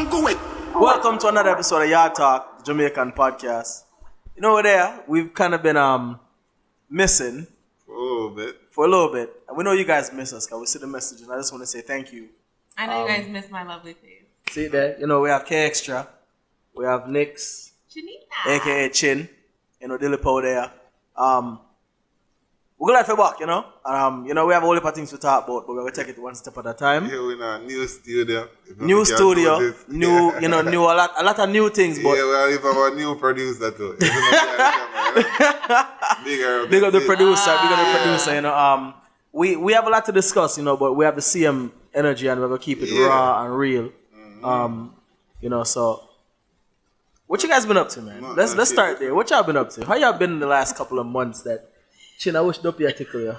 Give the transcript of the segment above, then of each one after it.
Welcome to another episode of Yawd Talk, the Jamaican podcast. You know, there we've kind of been missing for a little bit, and we know you guys miss us because we see the message, and I just want to say thank you. I know you guys miss my lovely face. See there, you know, we have K Extra, we have Nix, aka Chin, you know, Dillon there. We're glad to be back, you know. You know, we have a whole heap of things to talk about, but we're gonna take it one step at a time. Here we're in a new studio. New studio, new, you know, new a lot of new things. But yeah, we have a new producer too. Big up the producer, you know. We have a lot to discuss, you know, but we have the same energy and we're gonna keep it raw and real. You know, so what you guys been up to, man? Let's start there. What y'all been up to? How y'all been in the last couple of months? That Chin, I wish Dopey had tickle you.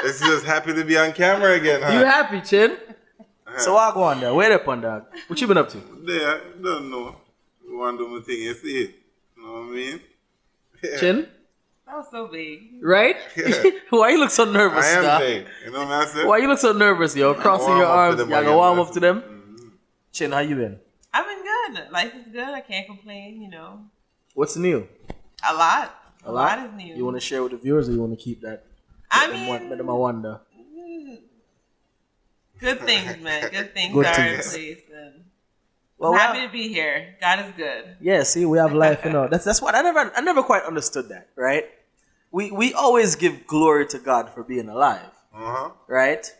It's just happy to be on camera again, huh? You happy, Chin? So I go on there. Wait up on dog. What you been up to? Yeah, don't know. You want to do my thing, you see it. You know what I mean? Yeah. Chin? That was so big. Right? Yeah. Why you look so nervous, I am dog? big. You know what I'm saying? Why you look so nervous, yo? Crossing your arms. Y'all gonna warm up to them? Mm-hmm. Chin, how you been? I've been good. Life is good. I can't complain, you know. What's new? A lot. A lot is new. You want to share with the viewers or you want to keep that? Let them wonder. Good things, man. Good things Good are things. in place. And Well, I'm happy to be here. God is good. Yeah, see, we have life, you know. That's what I never quite understood that, right? We always give glory to God for being alive, right?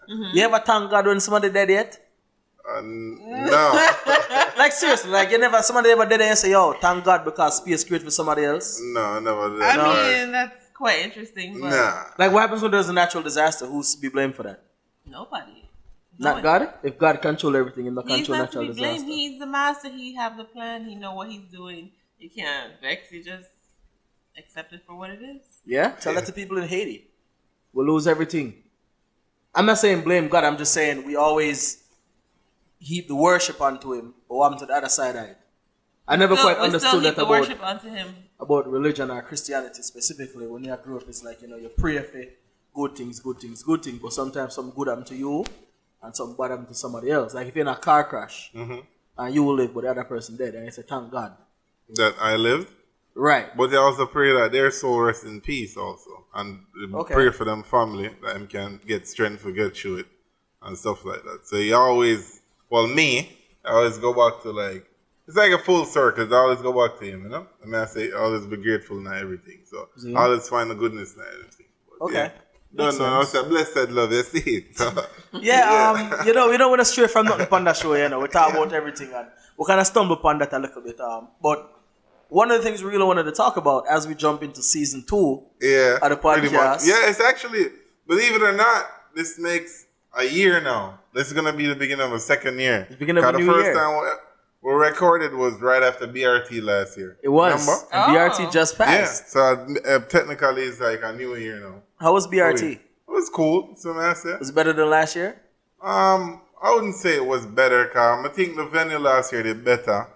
Mm-hmm. You ever thank God when somebody dead yet? No. Like seriously, like somebody ever dead and you say, yo, thank God because space created for somebody else? No, I never did. I mean, that's quite interesting. But Nah. Like what happens when there's a natural disaster? Who's to be blamed for that? Nobody. Not God? If God control everything and not control He's not to natural be blamed. disaster. He's the master. He have the plan. He know what he's doing. You can't vex. You just accept it for what it is. Yeah? Tell that to people in Haiti. We'll lose everything. I'm not saying blame God. I'm just saying we always heap the worship onto him, but what happened to the other side of it? I never quite understood that about worship onto him. About religion or Christianity specifically. When you grew up, it's like, you know, you pray for good things, but sometimes some good happen to you and some bad happen to somebody else. Like if you're in a car crash and you will live but the other person dead, and you say, thank God that I lived. Right. But they also pray that their soul rests in peace also. And pray for them family that them can get strength to get through it and stuff like that. So you always, I always go back to like, it's like a full circle. I always go back to him, you know? I mean, I say, always be grateful and everything. So I always find the goodness in everything. But, okay. Yeah. No, it's a blessed love, you see it. So, you know, we don't want to stray from nothing upon that show, you know. We talk about everything and we kind of stumble upon that a little bit. But one of the things we really wanted to talk about as we jump into season 2 of the podcast. Yeah, it's actually, believe it or not, this makes a year now. This is going to be the beginning of a second year. The beginning of a new year. The first time we recorded was right after BRT last year. It was. Remember? And BRT just passed. Yeah, so technically it's like a new year now. How was BRT? It was cool, so I said. Was it better than last year? I wouldn't say it was better, because I think the venue last year did better.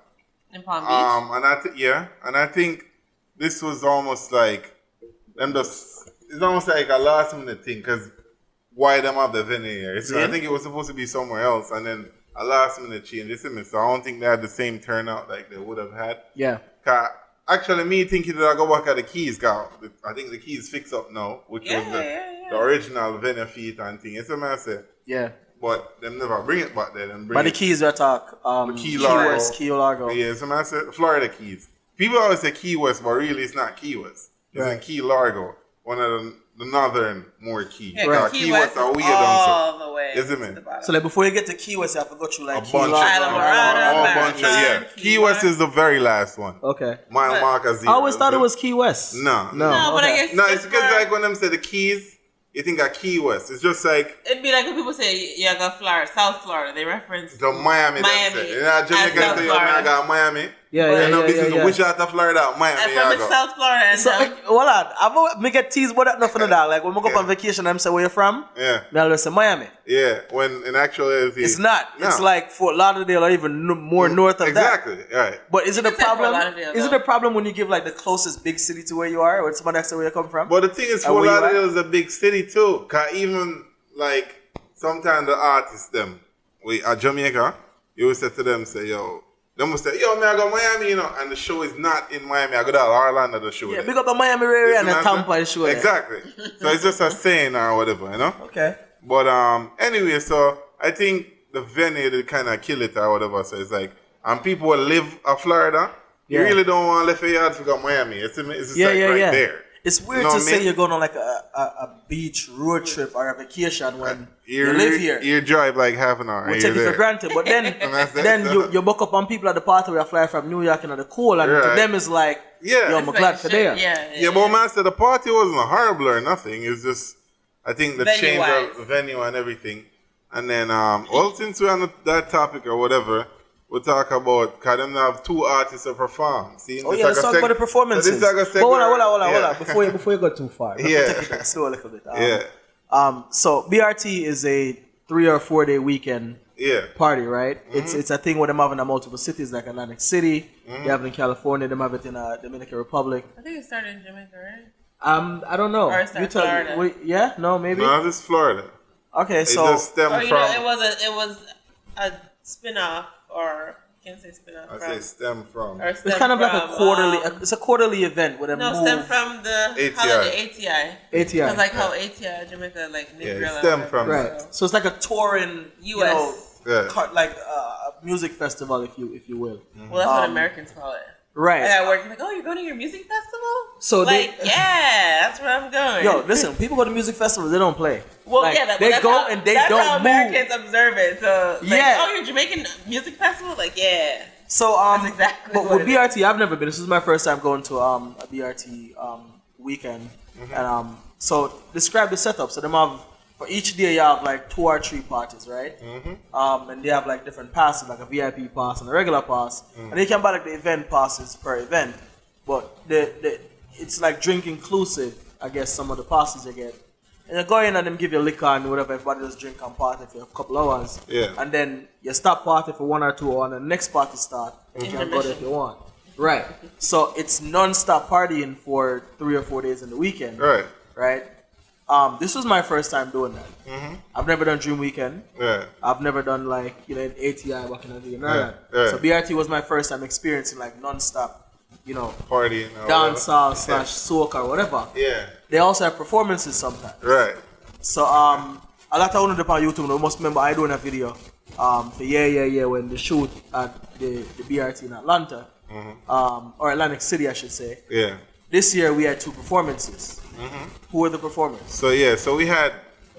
In Palm Beach? And I think this was almost like, it's almost like a last minute thing, because why them have the venue here? I think it was supposed to be somewhere else, and then a last minute change. So I don't think they had the same turnout like they would have had. Yeah. Actually, me thinking that I go back at the Keys, cause I think the Keys fix up now, which was the original venue feet and thing. You see what I say? Yeah. But them never bring it back there. But the Keys we talk. Key Largo. Key Largo. Yeah, so I said Florida Keys. People always say Key West, but really it's not Key West. It's in Key Largo, one of the northern more Key. Yeah, right. Key West are weird all the way. Isn't it? So like before you get to Key West, you have to go through like Key Largo. Key West is the very last one. Okay. Mile marker 0. I always thought it was Key West. No, but I guess it's because like when them say the Keys, you think of Key West. It's just like it'd be like when people say you got Florida, South Florida. They reference the Miami. Yeah, Jamaican say you got Miami. Yeah. Which out of Florida, Miami. And from South Florida. And so, hold on. I get teased about that nothing of that. Like when we go up on vacation, I'm say where you from? Yeah. They'll say Miami. Yeah. When in actuality, it's not. No. It's like Fort Lauderdale or even more north of that. Exactly. Right. But is it a problem? Is it a problem when you give like the closest big city to where you are, or somebody asks where you come from? But the thing is, Fort Lauderdale is a big city too. Cause even like sometimes the artists them, we at Jamaica, you will say to them, say, yo, they must say, yo, man, I go Miami, you know, and the show is not in Miami. I go to Orlando, the show. Yeah, there. big up the Miami area and the Tampa show. Exactly. So it's just a saying or whatever, you know? Okay. But anyway, so I think the venue they kind of kill it or whatever. So it's like, and people will live in Florida. You really don't want to leave your yard to go to Miami. It's just there. It's weird to say you're going on like a beach road trip or a vacation when you live here. You drive like half an hour. We take it for granted. But then you buck up on people at the party where you fly from New York into the cold, and to them it's like, yo, I'm glad for there. Yeah, but man said the party wasn't horrible or nothing. It's just, I think the change of venue and everything. And then, well, since we're on that topic or whatever, we'll talk about, because them have two artists to perform. See, let's talk about the performances. So but hold on. Before you go too far. Take it slow a little bit. So BRT is a 3 or 4 day weekend party, right? Mm-hmm. It's a thing where them having in multiple cities like Atlantic City. They have it in California. They have it in Dominican Republic. I think it started in Jamaica, right? I don't know. Or it's in Florida. Yeah? No, maybe? No, this is Florida. Okay, so... It just stemmed from... it was a spin-off, or... I can't say spin-off I say stem from... It's kind of like a quarterly... it's a quarterly event with a stem from the ATI. ATI. It's like how ATI, Jamaica, like... Yeah, stem from... Right. So it's like a touring... U.S. Like a music festival, if you will. Mm-hmm. Well, that's what Americans call it. Right. I work like, oh, you're going to your music festival? So like, that's where I'm going. Yo, listen, people go to music festivals, they don't play. Well, like, yeah, they go how, and they don't move. That's how Americans observe it. So, like, oh, you're Jamaican music festival? Like, yeah. So, that's exactly but with BRT, I've never been. This is my first time going to a BRT weekend. Mm-hmm. And so describe the setup. So them have, for each day you have like 2 or 3 parties, right? Mm-hmm. And they have like different passes, like a VIP pass and a regular pass. Mm-hmm. And you can buy like the event passes per event. But it's like drink inclusive, I guess, some of the passes you get. And you go in and them give you liquor and whatever, everybody just drink and party for a couple hours. Yeah. And then you stop party for 1 or 2 hours and the next party start. And you can go there if you want. Right. So it's non-stop partying for 3 or 4 days in the weekend. Right. Right. This was my first time doing that. Mm-hmm. I've never done Dream Weekend. Yeah. I've never done like, ATI back in the day. So BRT was my first time experiencing like non-stop, partying, dancehall / Soca or whatever. Yeah. They also have performances sometimes. Right. So a lot of owners up on YouTube. You must remember I doing a video for Yeah when they shoot at the BRT in Atlanta, or Atlantic City, I should say. Yeah. This year we had 2 performances. Mm-hmm. Who were the performers? So we had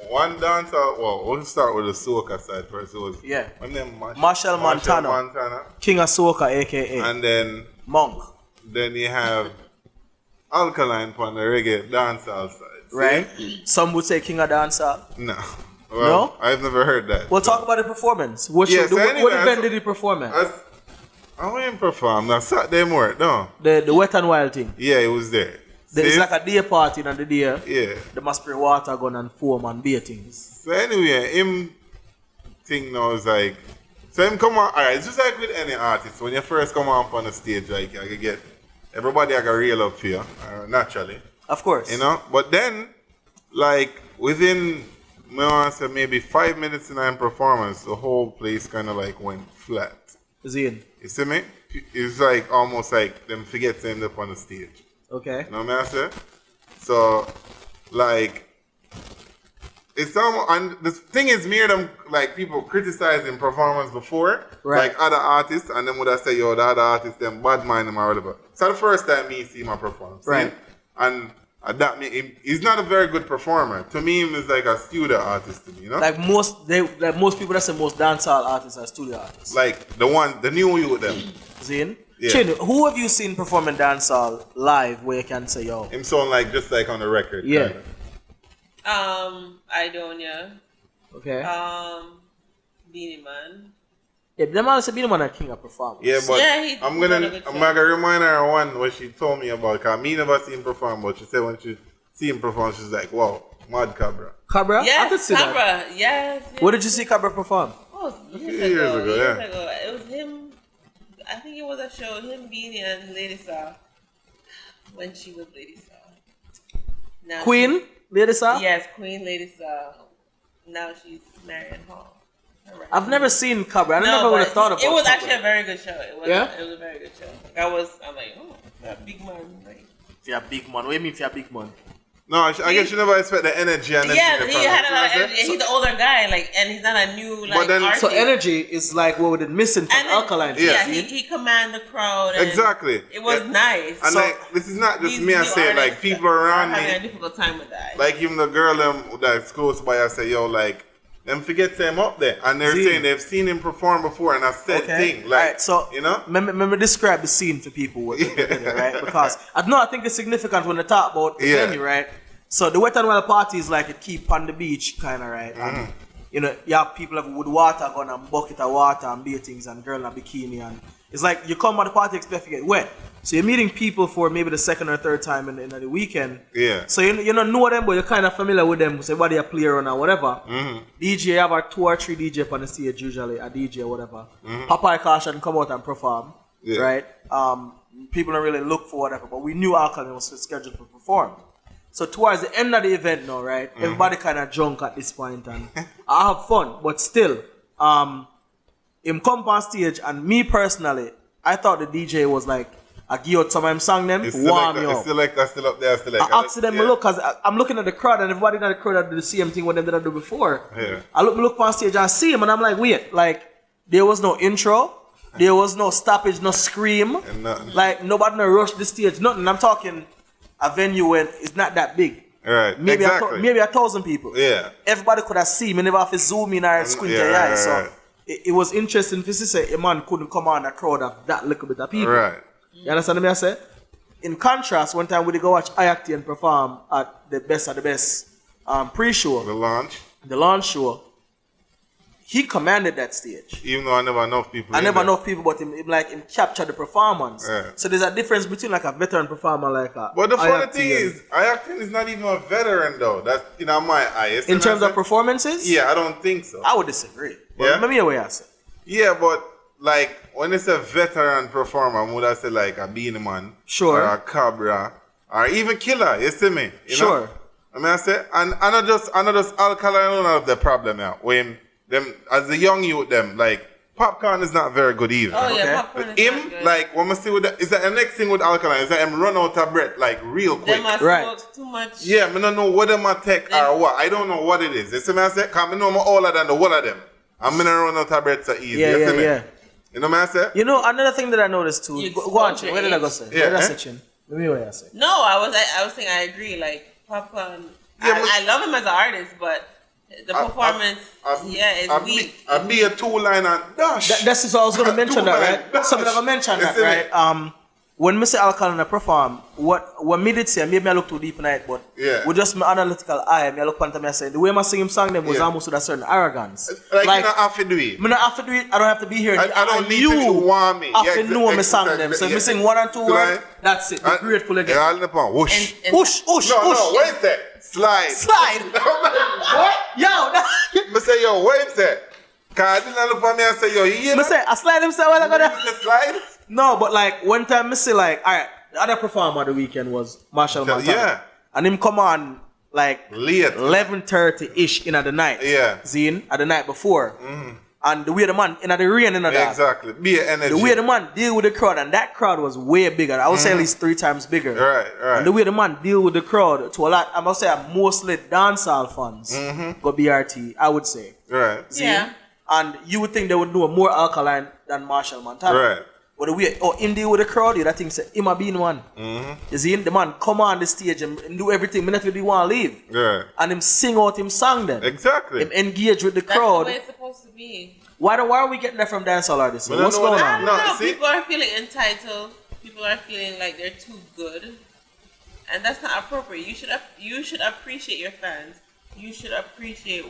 one dancer. Well, we'll start with the Soca side first. It was my name Machel Montano, King of Soca, aka, and then Monk. Then you have Alkaline on the reggae dancehall side. Right. Some would say King of Dancehall. No. Well, no? I've never heard that. We'll talk about the performance. What event did he perform at? I didn't perform. Now Saturday morning, no. The Wet and Wild thing. Yeah, it was there. It's like a day party and the day. Yeah. They must spray water gun and foam and beer things. So anyway, him thing now is like, so him come on. Alright, it's just like with any artist. When you first come on the stage, like you get everybody I got reel up for you, naturally. Of course. But then, like within, I want to say maybe 5 minutes in that performance, the whole place kind of like went flat. Zine. You see me? It's like almost like them forget to end up on the stage. Okay. You know what I'm saying? So, like, it's almost, and the thing is, me and them, like, people criticizing performance before, like other artists, and then would I say, yo, the other artists, them bad mind them or whatever. So the first time me see my performance. Right. See? And that he's not a very good performer. To me, he's like a studio artist to me, Like most people that say most dancehall artists are studio artists. Like the new you with them. Zine? Yeah. Chin, who have you seen performing dancehall live where you can say, yo? Him sound like just like on the record. Yeah. Kinda. I-octane. Okay. Beanie Man. Yeah, them all say Beanie Man a king of performance. Yeah, but I'm gonna remind her of one what she told me about, cause me never seen him perform, but she said when she see him perform, she's like, wow, mad Cabra. Cabra? Yes, I could see Cabra. That. Yes. Where did you see Cabra perform? Oh, years ago. It was him. I think it was a show, him, Beanie, and Lady Saw. When she was Lady Saw. Queen? Lady Saw? Yes, Queen, Lady Saw. now she's Marion Hall. I've never seen Cabra. I never would have thought about it. It was Cabra. actually a very good show. It was a very good show. I'm like, oh, that big man. Like, if you're a big man. What do you mean if you're a big man? No, I guess you never expect the energy and everything. Yeah, he had a lot of energy. He's an older guy, like, and he's not a new artist. So energy is like what we're missing from Alkaline. Yeah, he command the crowd. And exactly. It was nice. And this is not just me. I say like people around me having a difficult time with that. Like even the girl that's close by, I say, yo, like, them forget him up there, and they're saying they've seen him perform before, and I said thing like, right, so you know, let me describe the scene for people, right? Because I think it's significant when they talk about the venue, right? So the Wet and Wild party is like a keep on the beach, kind of, right? And you know, you have people with water gun and bucket of water and baitings and girl in a bikini, and it's like you come at the party expect to get wet. So you're meeting people for maybe the second or third time in the weekend. Yeah. So you don't know them, but you're kind of familiar with them. So whether you play around or whatever. DJ, you have 2 or 3 DJ on the stage usually, a DJ or whatever. Popeye Caution come out and perform, right? People don't really look for whatever, but we knew Alkaline was scheduled to perform. So towards the end of the event now, right? Everybody kind of drunk at this point, and I have fun, but still, him come on stage, and me personally, I thought the DJ was like, I give out some of them song them, warm you up. Still like that, still up there, still like I accidentally look, because I'm looking at the crowd, and everybody in the crowd that do the same thing what them did before. Yeah. I look on stage and see him, and I'm like, wait, like, there was no intro, there was no stoppage, no scream. Like, nobody no rush the stage, nothing. I'm talking a venue when it's not that big. Right, maybe maybe 1,000 people. Yeah. Everybody could have seen me, never have to zoom in or squint their eyes. So it was interesting to say a man couldn't come on a crowd of that little bit of people. Right. You understand what I say? In contrast, one time we go watch i-octane perform at the best of the best pre-show. The launch show. He commanded that stage. Even though I never enough people. But him captured the performance. Yeah. So there's a difference between like a veteran performer like a. But the funny thing is, i-octane is not even a veteran though. That's in my eyes. In terms of performances? Yeah, I don't think so. I would disagree. But let me hear what you say. Yeah, but like when it's a veteran performer, would I say like a Beanie Man, or a Cabra, or even Killer? You see me? You know? I mean, I say, and I not just Alkaline don't have the problem now. When them as a young youth, them like Popcorn is not very good either. Oh yeah, Popcorn is him not good. like when I see with that, is that the next thing with Alkaline is that him run out of breath like real quick. Them smoke too much. Yeah, I don't know what them take or what. I don't know what it is. You see me? I say, cause I know I'm older than the whole of them. I'm gonna run out of breath so easy. Yeah. You know what I say? You know, another thing that I noticed too. Go on, Chin. Where did I go say? Yeah, Chin. Let me hear what I say. No, I was saying I agree. Like Popcorn, I love him as an artist, but the performance, it's weak. I'd be a 2-line and dash. That's what I was going to mention that, right? Something I'm going to mention that, right? When Mr. Alkaline perform, what me did say, maybe I look too deep in it, but with just my analytical eye, I look at me and say, the way I sing him song them was almost with a certain arrogance. Like you don't have to do it. I don't have to do it. I don't have to be here. I don't need to want me. I have to know me song them. So if I sing 1 and 2 words, that's it. Be grateful again. Whoosh. Whoosh. No, what is that? Slide. What? Yo. I say, yo, what is that? Cause I didn't look at me and say, yo, you hear that? I say, I slide him say, well, I got slide? No, but like one time I say like, alright, the other performer of the weekend was Machel Montano. Yeah. And him come on like late 11:30-ish in the night. Yeah. Zine at the night before. Mm-hmm. And the way the man in the rain that. Exactly. Be an energy. The way the man deal with the crowd, and that crowd was way bigger. I would say at least 3 times bigger. Right. And the way the man deal with the crowd to a lot, I must say mostly dancehall fans go BRT, I would say. Right. Zine? Yeah. And you would think they would know more Alkaline than Machel Montano. Right. But the way, in deal with the crowd, that thing say, him a being one. You see, the man come on the stage and do everything, minute he want to leave. Yeah. And him sing out him song then. Exactly. Him engage with the crowd. That's the way it's supposed to be. Why are we getting that from dancehall artists? What's going on? I don't know. People are feeling entitled. People are feeling like they're too good. And that's not appropriate. You should appreciate your fans. You should appreciate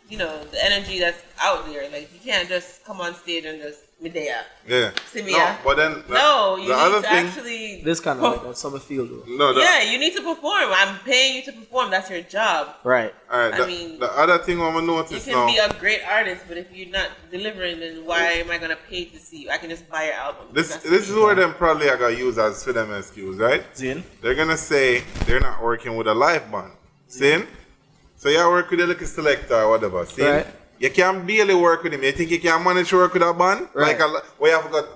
the energy that's out there. Like you can't just come on stage and just midday. Yeah. See me. No, but then you need to actually this kind of like that summer field. You need to perform. I'm paying you to perform. That's your job. Right. All right. The other thing I'm gonna notice you can be a great artist, but if you're not delivering, then why am I gonna pay to see you? I can just buy your album. This is where them probably are gonna use as for them excuse, right? Zin. They're gonna say they're not working with a live band. Zin. So you work with a little selector or whatever. See? Right. You can barely work with him. You think you can manage to work with a band? Right. Like where you have got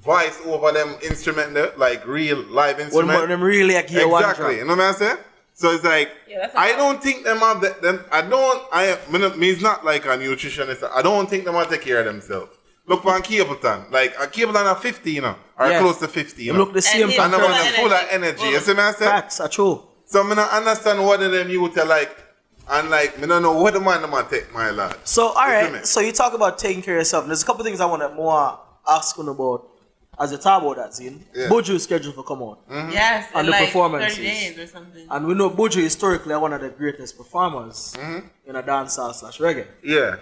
voice over them instrument there, like real live instrument. One of them really like hear one Exactly. drop. You know what I'm saying? So it's like I don't think them have them. Me's not like a nutritionist. I don't think them will take care of themselves. Look on Capleton. Like a Capleton are 50, you know, or close to 50. You know? Look the same and them are full of energy. You see what I'm saying? Facts are true. So I don't understand what of them youth are like, and like I don't know what the man them are take, my lad. So alright, so you talk about taking care of yourself. There's a couple things I want to more ask you about as you talk about that scene. Yeah. Buju is scheduled to come out. Yes, And in the like performances. 30 days or something. And we know Buju historically are one of the greatest performers in a dancehall / reggae. Yeah.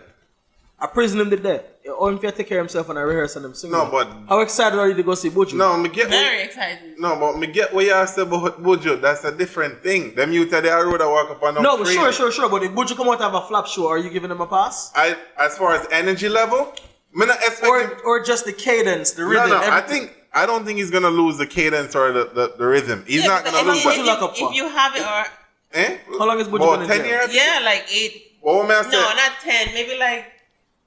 I prison him to death. Or if you take care of himself and I rehearse and him singing. No, but how excited are you to go see Buju? no, me get Very excited. No, but me get what you say about Buju. That's a different thing. Them youth are there road I walk up and No, but sure. But if Buju come out to have a flap show, are you giving him a pass? As far as energy level, me not expect him. Or just the cadence, the rhythm. No, everything. I don't think he's gonna lose the cadence or the rhythm. He's not gonna lose Buju that. lock up for? If you have it or Eh? How long is Buju About been in 10 jail? years? yeah, like 8. What may I say? No, not 10. Maybe like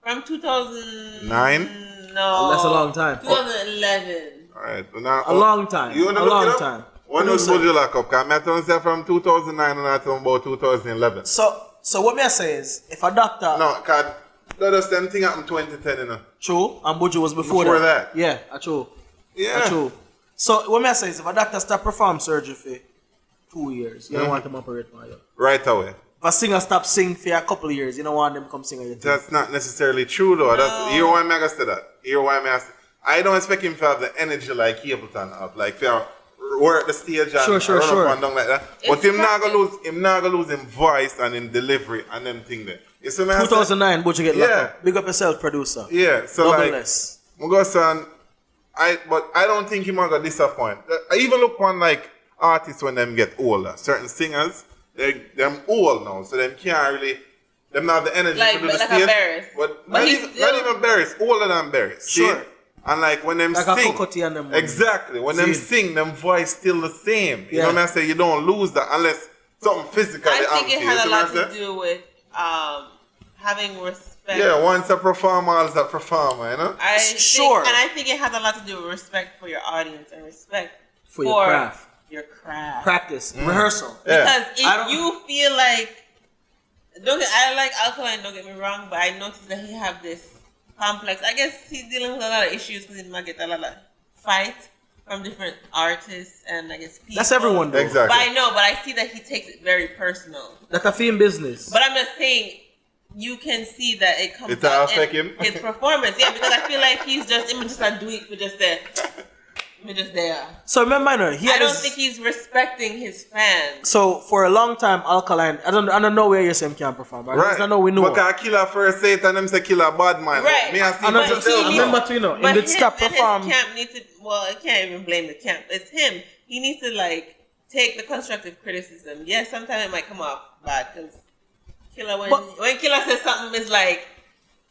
from 2009. 9? No, That's a long time. 2011. Alright, so now A long time. You wanna A look long it up? time. When was Buju lock up? Because I tell you from 2009 and I tell about 2011. So what may I say is, if a doctor No, because the same thing happened 2010, you know. true, and Buju was before Before that. that. Yeah, true. Yeah. True. So what may I say is, if a doctor stop perform surgery for 2 years, you don't want them to operate on you. Right away. If a singer stop sing for a couple of years, you don't want them to come sing on your team. That's not necessarily true though. That's here why I say that. Here why I say I don't expect him to have the energy like Capleton have, like to work the stage and Sure. run up and down like that. But him not gonna lose him voice and in delivery and them thing there. You see me? 2009, Buju get locked Yeah. up. Big up yourself, producer. Yeah. So Double like less. my God son, but I don't think him gonna disappoint. I even look on like artists when them get older. Certain singers, them old now, so them can't really them not have the energy Like- to do the like stage. a Barris. But But not he's even, still- not even Barris, older than Barris. Sure. See? And like when them Like a sing, Cocotte and them. exactly. When them Zine. sing, them voice still the same. You Yeah. know what I'm saying? You don't lose that unless something physical. I think it had a lot to to do with having respect. Yeah, once a performer, always a performer. You know. Sure. I think it has a lot to do with respect for your audience and respect For your craft. Your craft. Practice. Rehearsal. Yeah. Because I don't- if you feel like, I like Alkaline, don't get me wrong, but I noticed that he have this complex. I guess he's dealing with a lot of issues because he might get a lot of fight from different artists and I guess people. That's everyone though. Exactly. But I know, but I see that he takes it very personal. Like a film business. But I'm just saying, you can see that it comes It out affect in him? his performance. Yeah, because I feel like he's just not doing it for just that. Just there. So remember, I don't think he's respecting his fans. So for a long time, Alkaline, I don't know where you say him can perform. Right? I don't know we know. Because Killer first say it and them say Killer bad man. Right. Me and I know But just he I needs- remember to you know, in But the his, stop and perform. his camp needs to. Well, I can't even blame the camp. It's him. He needs to like take the constructive criticism. Yes, sometimes it might come off bad because Killer when Killer says something, it's like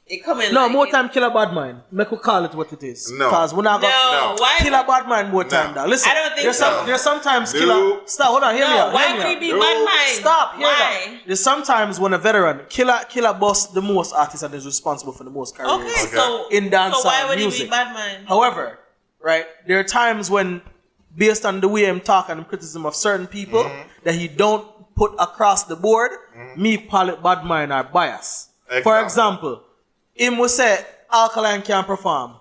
it coming. No, like more time Killer bad mind. Make we call it what it is. No. Because we're not No, going why? Killer bad mind more time No. now. Listen, I don't think so. There's sometimes No. Killer. Stop. Hold on. Hear me No, out. why hear me would he out. be No. bad mind? Stop. Hear Why? that. There's sometimes when a veteran Killer boss the most artists and is responsible for the most careers. Okay, so In dancehall so why would he music. be bad mind? However, right, there are times when, based on the way I'm talking and criticism of certain people, that he don't put across the board, me call it bad mind or bias. For example, him will say Alkaline can't perform.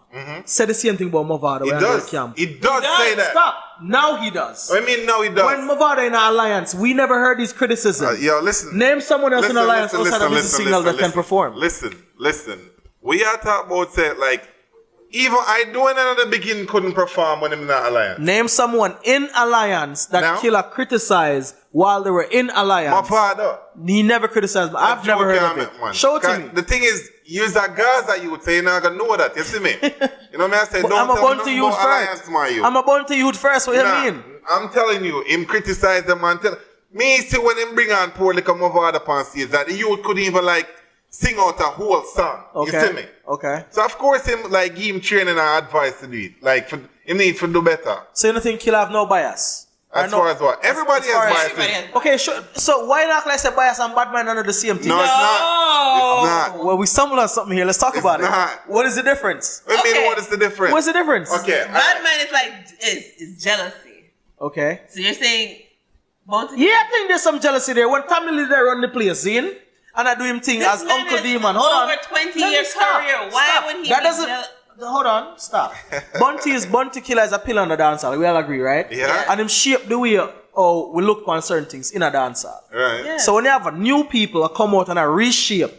Say the same thing about Mavado. He when does. he camp. He does say that. Stop. Now he does. I mean, now he does. When Mavado in our alliance, we never heard his criticism. Yo, listen. Name someone else in alliance outside of his single that can perform. Listen. We are talking about say like even I doing at the beginning couldn't perform when I'm in that alliance. Name someone in alliance that Now? Killer criticized while they were in alliance. My father. He never criticized me. I've never heard of it. Man. Show it to me. The thing is, use a Gaza youth, so you're not gonna know that. You see me? You know what I say? But Don't I'm a tell me bunch nothing youth about alliance, first. my youth. I'm a bunch youth first. What Nah, you mean? I'm telling you, him criticize them and tell me see when him bring on poor like a Mavado upon stage that the youth couldn't even like sing out a whole song. Okay. You see me? Okay. So of course him like give him training and advice to do it. Like for, him need to do better. So you don't think Killer have no bias? As far as what? Everybody has biases. Okay, sure. So why not like say bias and Batman under the same thing? No, it's not. It's not. Well, we stumbled on something here. Let's talk about not. it. What is the difference? I mean, what is the difference? What's the difference? Okay. Batman is like is jealousy. Okay. So you're saying Montano? Yeah, I think there's some jealousy there. When Tommy Lee there run the place, see? And I do him thing as Uncle Demon. Hold on. Over 20-year career. Why when he that doesn't hold on, stop. Bunty Killer is a pillar on the dancehall. We all agree, right? Yeah. And him shape the way we look on certain things in a dancehall. Right. Yeah. So when you have a new people come out and a reshape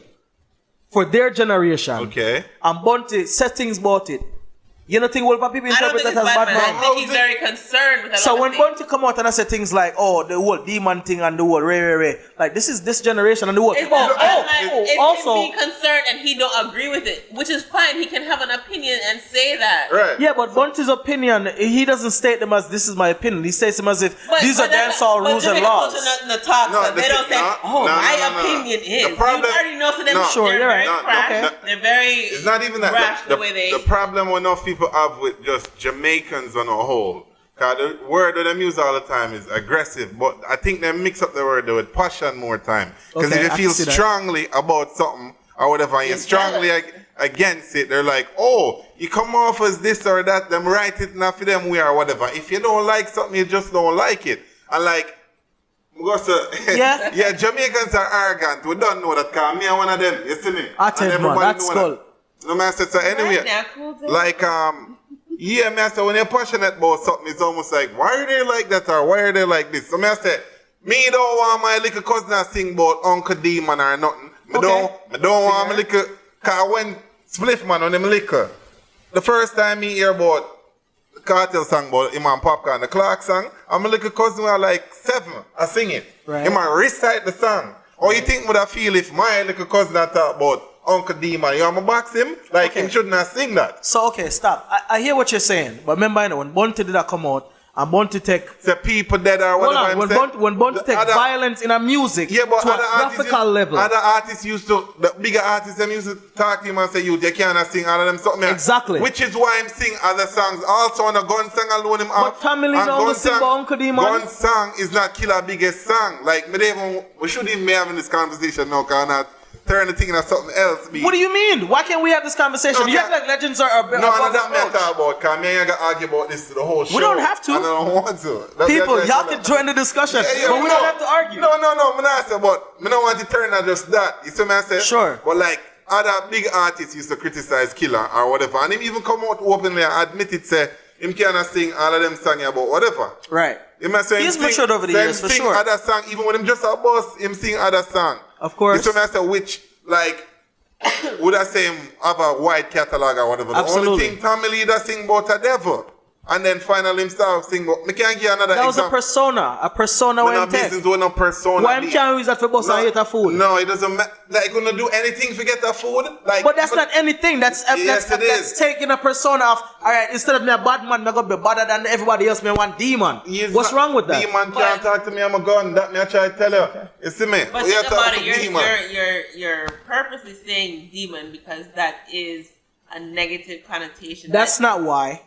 for their generation, Okay. and Bunty said things about it, you don't think people interpret that as Batman? I think he's very concerned with a lot So of when things. Bunty come out and I say things like, oh, the whole demon thing and the whole Ray, like this is this generation and the whole. It's not Batman. If also, he be concerned and he don't agree with it, which is fine. He can have an opinion and say that. Right. yeah, but Bunty's opinion, he doesn't state them as this is my opinion. He states them as if these are dancehall rules and laws. The talk, No, so they don't say, my opinion is. The problem, you already know, so them Sure, they're you're very right. crass. Okay. They're very it's not even that. rash the way they. The problem enough people have with just Jamaicans on a whole. Cause the word that they use all the time is aggressive, but I think they mix up the word with passion more time. Because Okay, if I you feel can see that. strongly about something or whatever, and you're strongly against it, they're like, oh, you come off as this or that, them write it not for them way or whatever. If you don't like something, you just don't like it. And like, Yeah. yeah, Jamaicans are arrogant. We don't know that, cause me are one of them. You see me? I tell you, man, that's cool. No man said so anyway. Right now, cool down. Like yeah, man, so when you're passionate about something, it's almost like, why are they like that or why are they like this? So I say, me don't want my little cousin to sing about Uncle Demon or nothing. I don't want my little, cause when Spliff man on them liquor, the first time me hear about Cartel song about him and Popcorn, the Clark song, and my little cousin was like 7, I sing it. Right. Him and recite the song. Or you think would I feel if my little cousin had talk about Uncle Demon, you want me box him? Like him shouldn't have sing that. So okay, stop. I hear what you're saying, but remember, I know when Bunty did that come out, and Bunty take The people dead or whatever. when Bunty take violence in a music Yeah, but to a other artists, graphical level. Other artists used to, the bigger artists, them used to talk to him and say, you can't sing all of them something. Exactly. Which is why him sing other songs. Also on a gun song alone him But out. Tommy Lee And don't Gun sing Song- about Uncle Demon. Gun song is not Killer biggest song. Like, we shouldn't even be having this conversation now, because not turn the thing into something else. What do you mean? Why can't we have this conversation? No, you act like legends are No, that's me I talk about, because me and you got to argue about this to the whole show. We don't have to. And I don't want to. That's People, what I'm y'all saying. can join the discussion, but we don't have to argue. No, I'm not saying, but I don't want to turn at just that. You see what I'm saying? Sure. But like, other big artists used to criticize Killer or whatever, and him even come out openly and admit it, say, him cannot sing all of them songs about whatever. Right. He's matured over the years, for sure. Other song, even when him just a boss, him sing other song. Of course. You see what I'm saying? Which, like, would I say him have a wide catalog or whatever? Absolutely. The only thing Tommy Lee does sing about a devil. And then finally himself sing about, me can't give another That was example. a persona when No him take. business with no persona. Why him can't use that for boss and eat a food? No, it doesn't matter. Like, gonna do anything to get the food? Like, But that's not anything. That's Yes, it that's is. taking a persona of, all right, instead of me a bad man, I'm going to be better than everybody else, me one demon. What's wrong with that? Demon can't talk to me, I'm a gun. That me I try to tell you. You see me? But You think talk about to it, demon. you're purposely saying demon because that is a negative connotation. That's not why.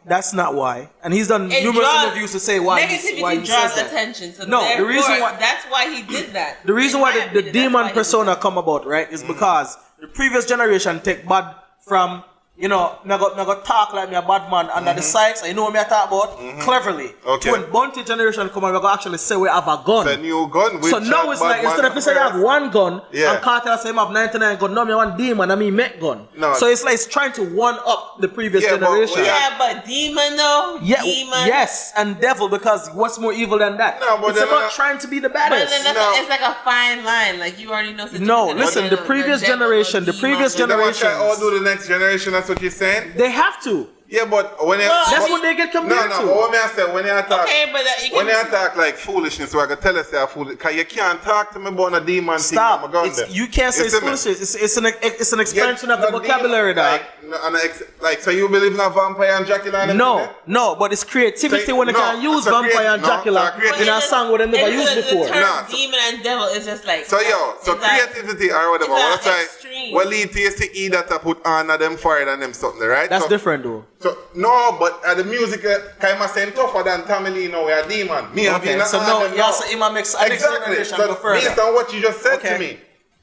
And he's done numerous interviews to say why he negativity says draws that. attention. So No, the reason why that's why he did that. The reason In why my the opinion, that's demon why he persona did that. come about, right, is because the previous generation take bad from, you know, me go talk like me a bad man under the sides, and you know what me I talk about? Cleverly. Okay. To when Bunty generation come and we go actually say we have a gun. It's a new gun. So now it's like, instead of you say you have one gun, Yeah. and Cartel say him have 99 gun, now me one demon, and me make gun. No. So it's like it's trying to one up the previous Yeah, but- generation. Yeah, but demon though. Yeah, Demon. yes, and devil, because what's more evil than that? No, but it's then about trying to be the But baddest. then it's like a fine line. Like you already know. No, listen, the previous generation, You don't want to generations, all do the next generation, that's what you're saying? they have to. Yeah, but when you... That's what they get compared No, to. but what me I say, when you talk... Okay, but you When can you talk like foolishness, so I can tell you say I'm foolish, because you can't talk to me about a demon Stop. thing. I'm a gun You can't say You it's see me? foolishness. It's an expansion of the no vocabulary, demon, dog. like, so you believe in a vampire and Dracula and everything? No, but it's creativity So- when they no, can use so vampire and no, Dracula so creative- in a song where they never used before. The term Nah, so- demon and devil is just like So it's creativity or whatever. It's What I extreme. mean? Well, lead to you see E that I put on them forehead and them something, right? That's so, different though. So no, but the music kind of saying tougher than Tammy Lee now. We are demon. Me and Okay, so no, yes, Ima makes exactly. So based on what you just said to me.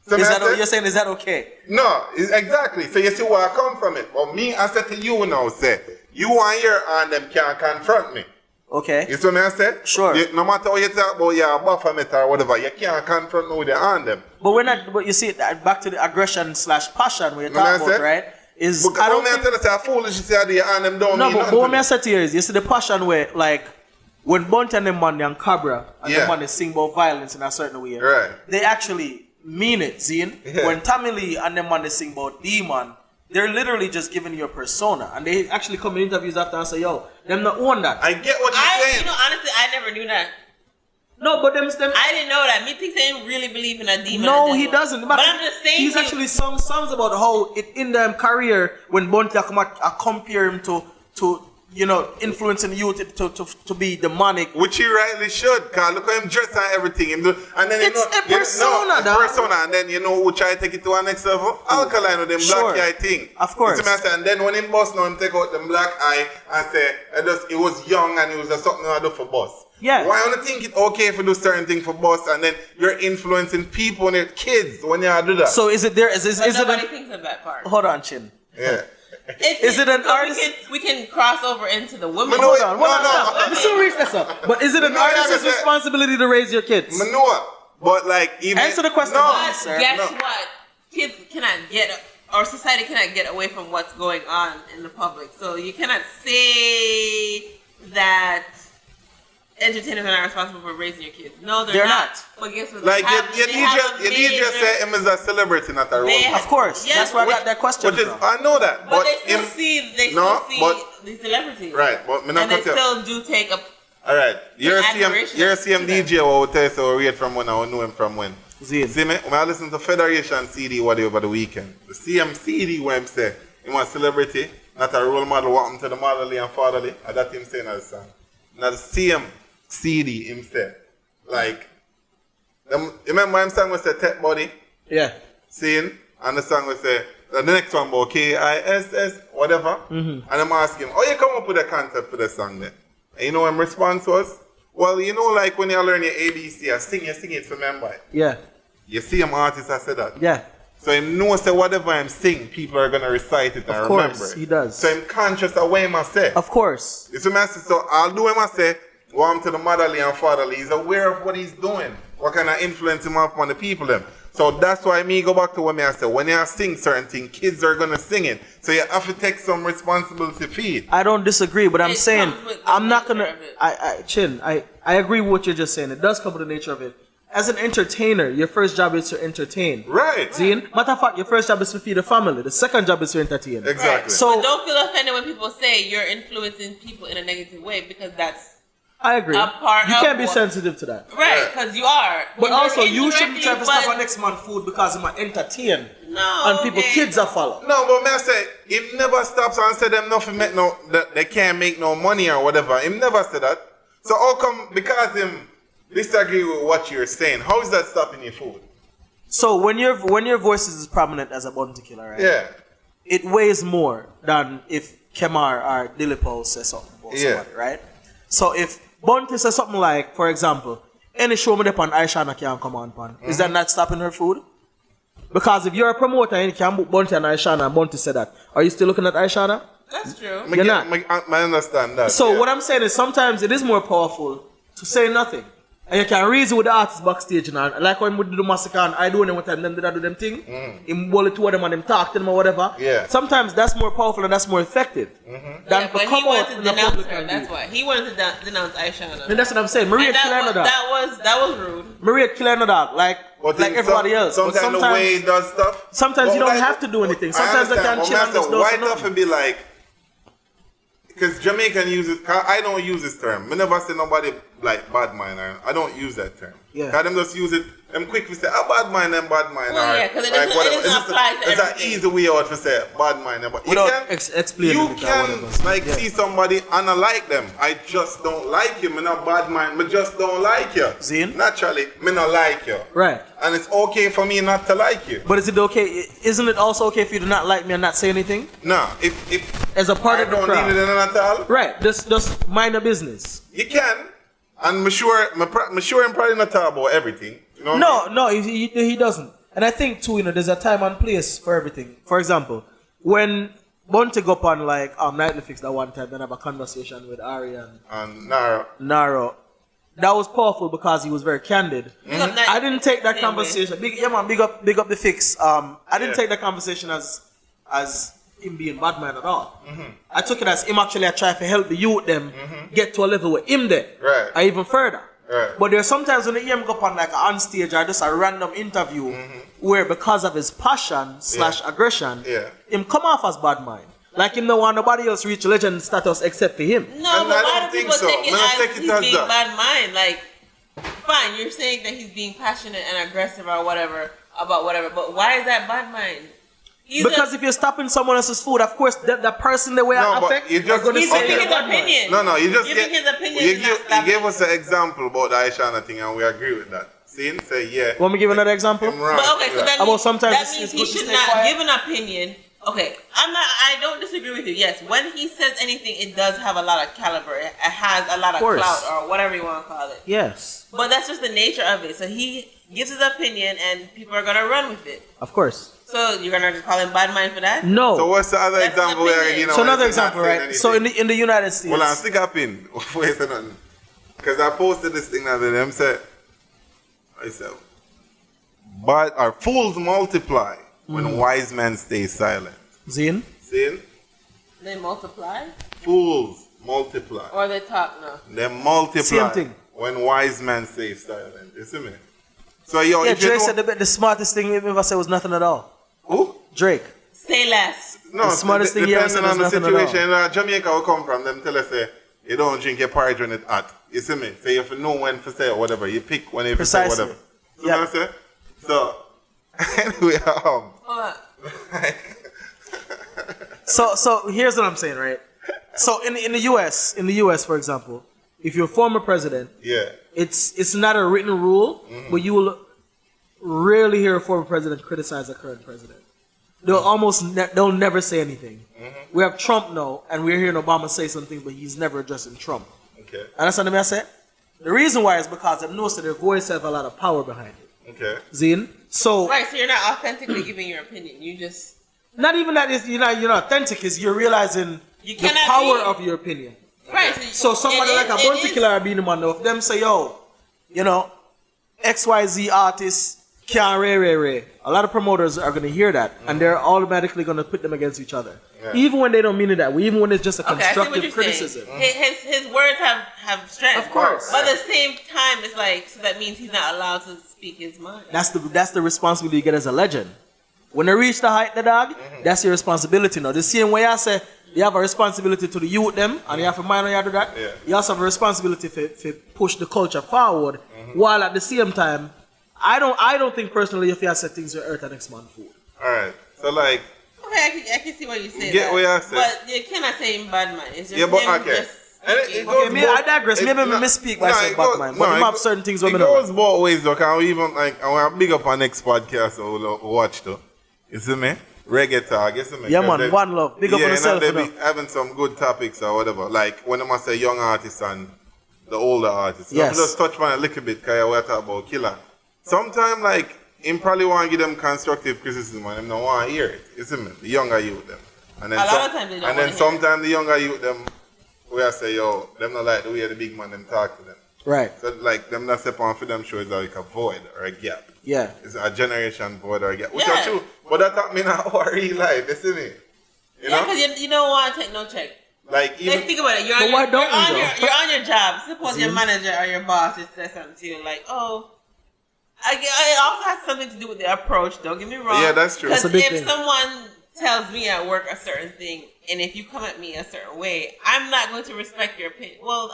So is that you're saying is that okay? No, exactly. So you see where I come from it. But me, I said to you now, say you want your and them can't confront me. Okay. You see what I said? Sure. No matter what you talk about, your Baphomet or whatever, you can't confront me with your hand them. But we're not. But you see, back to the aggression / passion we're talking about, right? Is because I don't think, tell us how foolish you say the hand them don't no, mean but nothing. what me I said here is, you see the passion where like when Bunty and them man and Cabra and them man they sing about violence in a certain way, right? They actually mean it, Zine. Yeah. When Tammy Lee and them man they sing about demon, they're literally just giving you a persona, and they actually come in interviews after and say, "Yo, them not own that." I get what you're saying. You know, honestly, I never knew that. No, but them. I didn't know that. Me thinks they didn't really believe in a demon. No, he doesn't. But I'm just saying. He's actually sung songs about how it in their career when Bunty come out, compare him to you know influencing youth to be demonic. Which he rightly should, cause look at him dress and everything. And then It's a persona, a persona, and then you know who try to take it to our next level? Alkaline with them black eye thing. Of course. You see me, I say, and then when him boss now him take out them black eye and say it was young and it was just something I do for boss. Yeah. Why don't you think it's okay if you do certain thing for boss and then you're influencing people and their kids when you do that? So is it there? Is nobody it? thinks of that part. Hold on, Chin. Yeah. Is it an artist? We can cross over into the women. No, Hold on. no. Let's still reach this up. But is it an No, artist's yeah, responsibility to raise your kids? Manure. But like even Answer the question. But sir. guess No. what? Kids cannot get, or society cannot get away from what's going on in the public. So you cannot say that entertainers are not responsible for raising your kids. No, they're not. But guess what? like you need just say him as a celebrity, not a role model. Of course. Yes. That's where I got that question Which is, from. I know that, But they still see the celebrities. right, but me not And they gonna tell. still do take a. All right, you're a admiration CM to them. DJ. What will tell you so rate from when I know him from when. Zine. See me, when I listen to Federation CD what over the weekend, the CM CD where him say he want celebrity, not a role model. What happened to the motherly and fatherly? And that him saying as a song. Now the CM CD him say like. Remember him song was say Tech Body? Yeah. Saying, and the song will say, the next one about KISS, whatever. And I'm asking him, how you come up with a concept for the song then? And you know what my response was? Well, you know, like when you learn your ABC, you sing it for member. Yeah. You see him artist, I said that. Yeah. So him know say whatever I'm sing, people are gonna recite it and Of remember course, it. he does. So I'm conscious of what him I say. Of course. You see me I say, so I'll do him I say, want him to the motherly and fatherly. He's aware of what he's doing. What kind of influence him have on the people them. So that's why me go back to what me I say. When you sing certain things, kids are gonna sing it. So you have to take some responsibility for it. I don't disagree, but I'm It saying comes with the I'm not nature gonna. of it. I agree with what you're just saying. It does come with the nature of it. As an entertainer, your first job is to entertain. Right. Zine, matter of fact, your first job is to feed a family. The second job is to entertain. Exactly. Right. So But don't feel offended when people say you're influencing people in a negative way, because that's I agree. a part You of can't be what- sensitive to that. right, because you are. But You're also, you shouldn't indirectly, try to stop but- our next man food because I'm entertain. No. And people, okay. kids are follow. No, but me I say, him never stops and say them nothing make no, that they can't make no money or whatever. Him never said that. So how come, because him disagree with what you're saying, how is that stopping your food? So when your voice is as prominent as a bounty killer, right? Yeah. It weighs more than if Kemar or Dillon says something about Yeah. somebody, right? So if Bounty says something like, for example, any show me up on Aishana can't come on pan, is that not stopping her food? Because if you're a promoter and you can book Bounty and Aishana and Bounty said that, are you still looking at Aishana? That's true. I understand that. So yeah. what I'm saying is sometimes it is more powerful to say nothing. And you can reason with the artists backstage, you know, like when we do the massacre and I do them one time, them did I do them thing, in bullet two of them and them talk to them or whatever. Yeah. Sometimes that's more powerful and that's more effective than Yeah, to but come he wanted out to in the denounce public her. and That's do. why he wanted to denounce Aishana. And that's what I'm saying. Maria And killing her dog. that was rude. Maria killing her dog, like But in everybody else. But Sometimes the way he does stuff. sometimes but you don't like, have to do anything. I Sometimes they understand, can chill but and just do why nothing. tough and be like, because Jamaican uses, I don't use this term. I never say nobody like bad mind. I don't use that term. Yeah. Because them just use it, them quick to say, bad mind, them bad mind. Well, yeah, because it doesn't apply to It's an everything. easy way out to say bad mind. But Without explaining you it or can whatever. see somebody and I like them. I just don't like you. Me not bad mind. Me just don't like you. Zine? Naturally, me not like you. Right. And it's okay for me not to like you. But is it okay? Isn't it also okay for you to not like me and not say anything? No, if As a part I of the don't crowd. need it at all. Right. Just mind the business. You can. And I'm sure I'm probably not talk about everything. You know what I mean? No, he doesn't. And I think too, there's a time and place for everything. For example, when Bunty go up on like Nightly Fix that one time, then have a conversation with Ari And Naro. That was powerful because he was very candid. Mm-hmm. I didn't take that conversation. Big up the Fix. I didn't take that conversation as him being bad man at all. I took it as him actually trying to help the youth them get to a level with him there. Right. Or even further. Right. But there's sometimes when you hear him go up on like an on stage or just a random interview where because of his passion / aggression, him come off as bad mind. Like him no want nobody else reach legend status except for him. No, And but I why don't do think people so. take it No, as take it he's as being that. bad mind? Like, fine, you're saying that he's being passionate and aggressive or whatever about whatever, but why is that bad mind? Because if you're stopping someone else's food, of course that person the way I but affect, you just gonna he's say giving you're his bad mind. opinion. No, you just giving his opinion. You is not you stopping gave us an example about the Aishana thing, and we agree with that. See, say yeah. Want me to give another example? I'm right. But okay, so that About means, sometimes that it's means good he to should stay not quiet. give an opinion. Okay, I don't disagree with you. Yes, when he says anything, it does have a lot of caliber. It has a lot of course. clout or whatever you want to call it. Yes, But that's just the nature of it. So he gives his opinion, and people are gonna run with it. of course. So you're gonna just call him bad mind for that? No. So what's the other That's example? an Where, opinion. So another example, right? So in the United States, Well, I'm stick up in. Wait a minute. Because I posted this thing that them said, I said, but our fools multiply when wise men stay silent. Zine, See? They multiply Fools multiply. or they talk now. They multiply Same thing. when wise men stay silent. You see me? So yo, yeah, if you Drake know, said the smartest thing he ever said was nothing at all. who? Drake. Say less. No, The smartest thing you ever said depending was on the nothing at all. situation, Jamaica will come from them tell us say you don't drink your porridge when it's hot. You see me? So you have to know when to say whatever. You pick when you have to say Precisely. whatever. See Yeah. what I'm saying? So anyway, Hold on. So here's what I'm saying, right? So in the US, for example, if you're a former president, yeah. it's not a written rule, but you will rarely hear a former president criticize a current president. They'll never say anything. We have Trump now, and we're hearing Obama say something, but he's never addressing Trump. Okay. Understand what I say? The reason why is because they know that their voice have a lot of power behind it. Okay. Zine? So Right, so you're not authentically giving your opinion. You just not even that is you're not authentic, is you're realizing You the cannot power be- of your opinion. right. So somebody like a Bunty Killer being the man, if them say, yo, XYZ artists can't re. A lot of promoters are gonna hear that and they're automatically gonna put them against each other. Yeah. Even when they don't mean it that way, even when it's just a Okay, I see what constructive you're criticism. saying. His words have strength. Of course. But at the same time, it's like, so that means he's not allowed to speak his mind. That's the responsibility you get as a legend. When they reach the height, the dog, that's your responsibility now. The same way I say you have a responsibility to the youth them, and you have to mind how you do that. Yeah. You also have a responsibility to push the culture forward, while at the same time, I don't think personally if you have said things to earth and next man food. Alright. So like Okay, I can see what you say. Get what you say. But you cannot say him bad man. It's just Yeah, but him okay. just And speaking. goes Okay, maybe I digress. Maybe I misspeak by saying Batman, but I have certain things It women know. goes both ways though. Can we even like I want to big up our next podcast we'll watch though. You see me? Reggae talk, you see me? Yeah, 'Cause man, one love. Big up on yourself, they you know. be having some good topics or whatever. Like when I must say young artists and the older artists. So Yes. I'll just touch on a little bit because we're talking about Killer. Sometimes like him probably want to give them constructive criticism and him don't want to hear it. You see me? The younger youth them. And then A lot of times they don't and wanna then hear it. sometimes the younger youth them we are say, yo, them not like the way the big man them talk to them. Right. So like them not step on for them show is like a void or a gap. Yeah. It's a generation void or a gap. Which Yeah. are true. But that don't mean our real life, isn't it? You Yeah, know? because you don't want to take no check. Like even Like, think about it. You're But on, why your, don't you're, on we, your, though? you're on your job. Suppose your manager or your boss is says something to you like, oh, it also has something to do with the approach. Don't get me wrong. Yeah, that's true. Because That's a big if thing. someone tells me at work a certain thing, and if you come at me a certain way, I'm not going to respect your opinion. Well,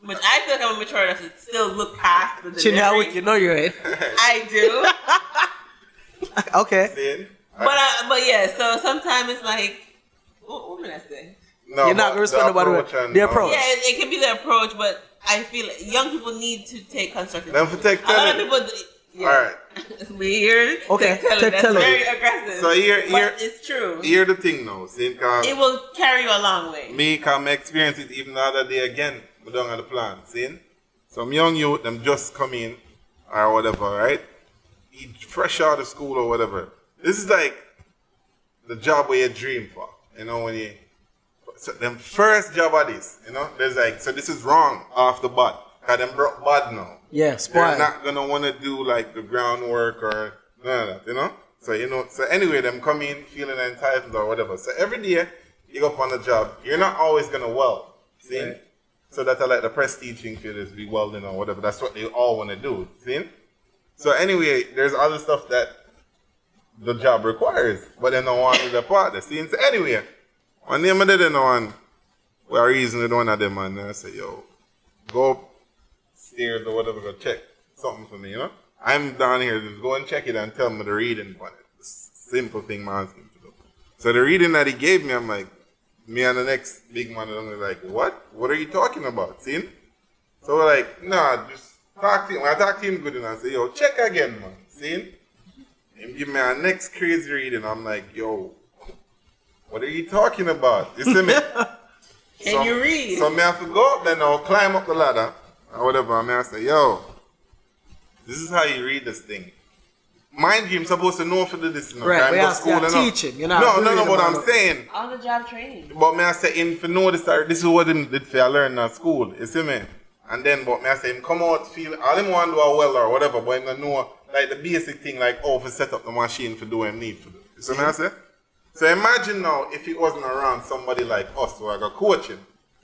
But I feel like I'm mature enough to still look past the Chin, how delivery. you know you're in. I do. Okay. See? But yeah, so sometimes it's like, what did I say? No, You're not going to respond to the approach. Yeah, it can be the approach, but I feel like young people need to take constructive. Them for take A lot of telling. people, yeah. All right. It's weird. Okay, Take take telling. That's telling. very aggressive. So but it's true. Hear the thing now. See, cause It will carry you a long way. me can experience it even the other day again. We don't have the plan. See? Some young youth, them just come in or whatever, right? He fresh out of school or whatever. This is like the job where you dream for. You know, when you so them first job at this, you know, there's like, so this is wrong off the bat. Cause them broke bad now. Yeah, They're spoiled. not gonna wanna do like the groundwork or none of that, you know? So you know, so anyway, them come in feeling entitled or whatever. So every day you go up on the job, you're not always gonna weld. See? Right. So that's like the prestige thing for is be welding or whatever. That's what they all wanna do. See? So anyway, there's other stuff that the job requires, but they don't want to be the partner. See? So anyway, one day I didn't know one where reason with one of them and I say, yo, go upstairs or whatever, go check something for me, you know? I'm down here, just go and check it and tell me the reading on it. Simple thing man asking to do. So the reading that he gave me, I'm like, me and the next big man, I'm like, what? What are you talking about? See? So we're like, nah, just talk to him. When I talk to him good enough, I say, yo, check again, man. See? Him give me a next crazy reading. I'm like, yo, what are you talking about? You see me? Can you read? So me have to go up there now, climb up the ladder, or whatever, and I say, yo, this is how you read this thing. Mind you, I'm supposed to know for this, you know, Right, I'm we go have school to and teach him, you know. No, but I'm saying, On the job training. but me I say him for know this, this is what him did for learn at school, you see me? And then, but me I say him come out, feel, all him want to do a welder or whatever, but him don't know, like the basic thing, like how to set up the machine for do him need to do. You see me I say? So imagine now if he wasn't around somebody like us who are going to coach him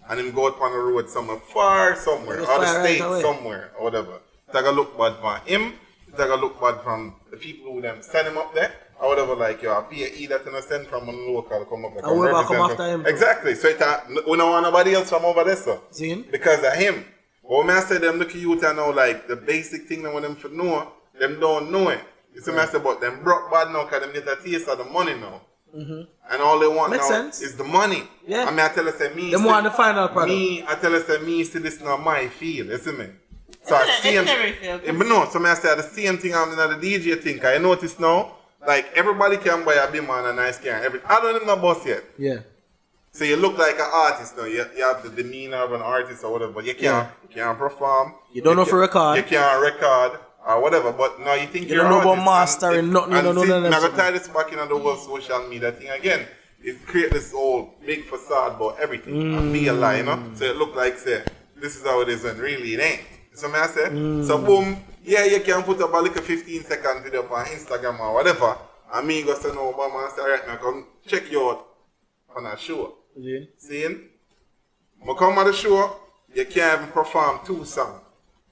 and him go out on the road somewhere far somewhere, or the state somewhere or whatever. It's going to look bad for him. It's going to look bad from the people who them send him up there or whatever, like you have PAE that you send from a local come up. And whoever come after him. Exactly. So we don't want nobody else from over there, so. See? Because of him. But when I say them look at you to know like the basic thing that want them to know, them don't know it. You see me I say, but them broke bad now because them get a taste of the money now. Mm-hmm. And all they want Makes now sense. is the money. Yeah. I mean, I tell her, say, me. Them want the final product. I tell her, say, me, see, this not my field. You see me? So I see him. But no, so I say, the same thing I'm in the DJ thing. I notice now, like, everybody can buy a big man and a nice car. I don't even know boss yet. Yeah. So you look like an artist now. You have the demeanor of an artist or whatever. But you can't perform. You don't know for record. You can't record. Or whatever, but now you think you you're don't know artist, about mastering, nothing, you don't know none of I'm that. going to tie this back in on the whole social media thing again. It create this whole big facade about everything and be a lie, you know? So it look like, say, this is how it is and really it ain't. You see what I say? So boom, yeah, you can put up a little 15-second video on Instagram or whatever, and me go say, no, Obama, and say, alright, now come check you out on a show. Yeah. Seeing? When come on the show, you can't even perform 2 songs.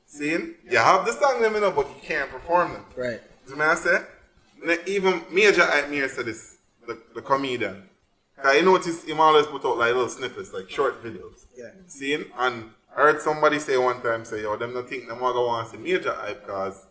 Seeing? You have the song them, you know, but you can't perform them. Right. You know what I say? Even Major Hype Mir said this, the comedian. Because you notice him always put out like little snippets, like short videos. Yeah. Seeing? And I heard somebody say one time, say, yo, them don't think them want to go and see Major Hype because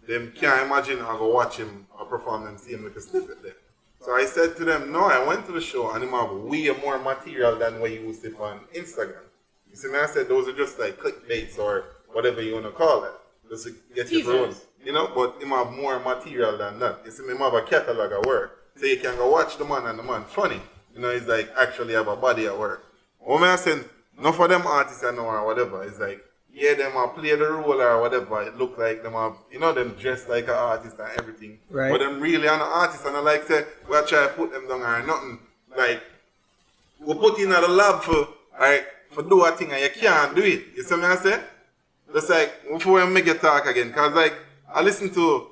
them can't imagine I go watch him or perform them, see him with a snippet there. So I said to them, no, I went to the show and him have way more material than what you used to on Instagram. You see me? I said those are just like clickbaits or whatever you want to call it. Just to get your views. You know, but him have more material than that. You see me? Him have a catalog of work. So you can go watch the man and the man funny. You know, he's like actually have a body at work. What I saying, not for them artists I know or whatever. It's like, yeah, them play the role or whatever. It look like them have, you know, them dressed like an artist and everything. Right. But them really are an artist and I like say, we'll try to put them down or nothing. Like, we put in at the lab for do a thing and you can't do it. You see what I say? Just like, before I make a talk again, because like, I listen to,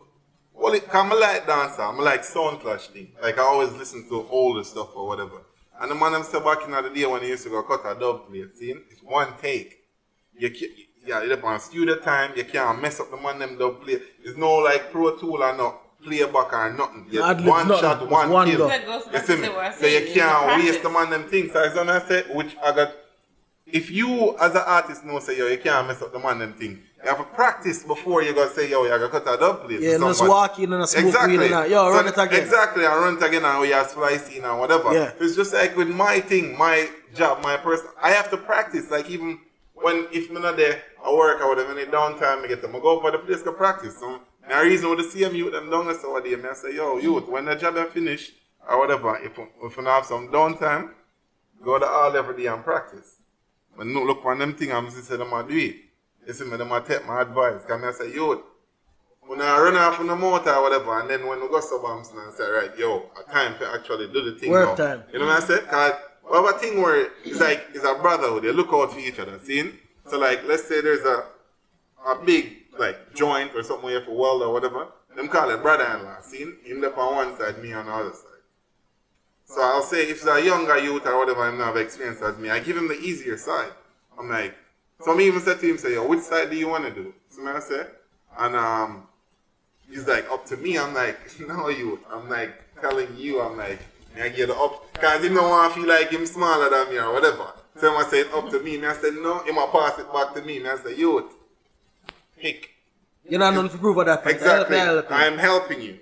because I like dancer, I like sound clash thing. Like I always listen to older stuff or whatever. And the man them say back in the day when he used to go cut a dub plate, see? It's one take. You depend on studio time, you can't mess up the man them dub plate. There's no like Pro Tool or no playback or nothing. One shot, one kill. You see me? So you can't waste the man them things. So I say, which I got if you as an artist know say yo, you can't mess up the man them thing. You have to practice before you go say yo, you gotta cut a dub plate. Yeah, just walk in and smoke exactly. weed and yo, run it again. Exactly, and run it again and we have splicing and whatever. Yeah. It's just like with my thing, my job, my person. I have to practice. Like even when if I'm not there, I work or whatever, any downtime I get them, I go for the place to practice. So the reason with the same youth them down there so day, I say, yo, youth, when the job is finished or whatever, if you have some downtime, go to all every day and practice. When you look on them things, I'm just say them I do it. You see me, them I take my advice. Because I say, youth, when I run off on the motor or whatever, and then when we go to bumps and I say, right, yo, a time to actually do the thing work now. time. You know what I said? Because we have a thing where it's like, it's a brotherhood. They look out for each other, see? So like, let's say there's a big, like, joint or something here for weld or whatever. Them call it brother-in-law, see? Him up on one side, me on the other side. So I'll say, if it's a younger youth or whatever, and not have experience as me, I give him the easier side. I'm like, so me even said to him, say, yo, which side do you want to do? So I say, and he's like, up to me. I'm like, no, you. I'm like, telling you, I'm like, I get up. Because he don't want to feel like him smaller than me or whatever. So I say, up to me. I said, no, he might pass it back to me. I said, youth, pick. You're not known to prove that. Exactly. I'm helping you.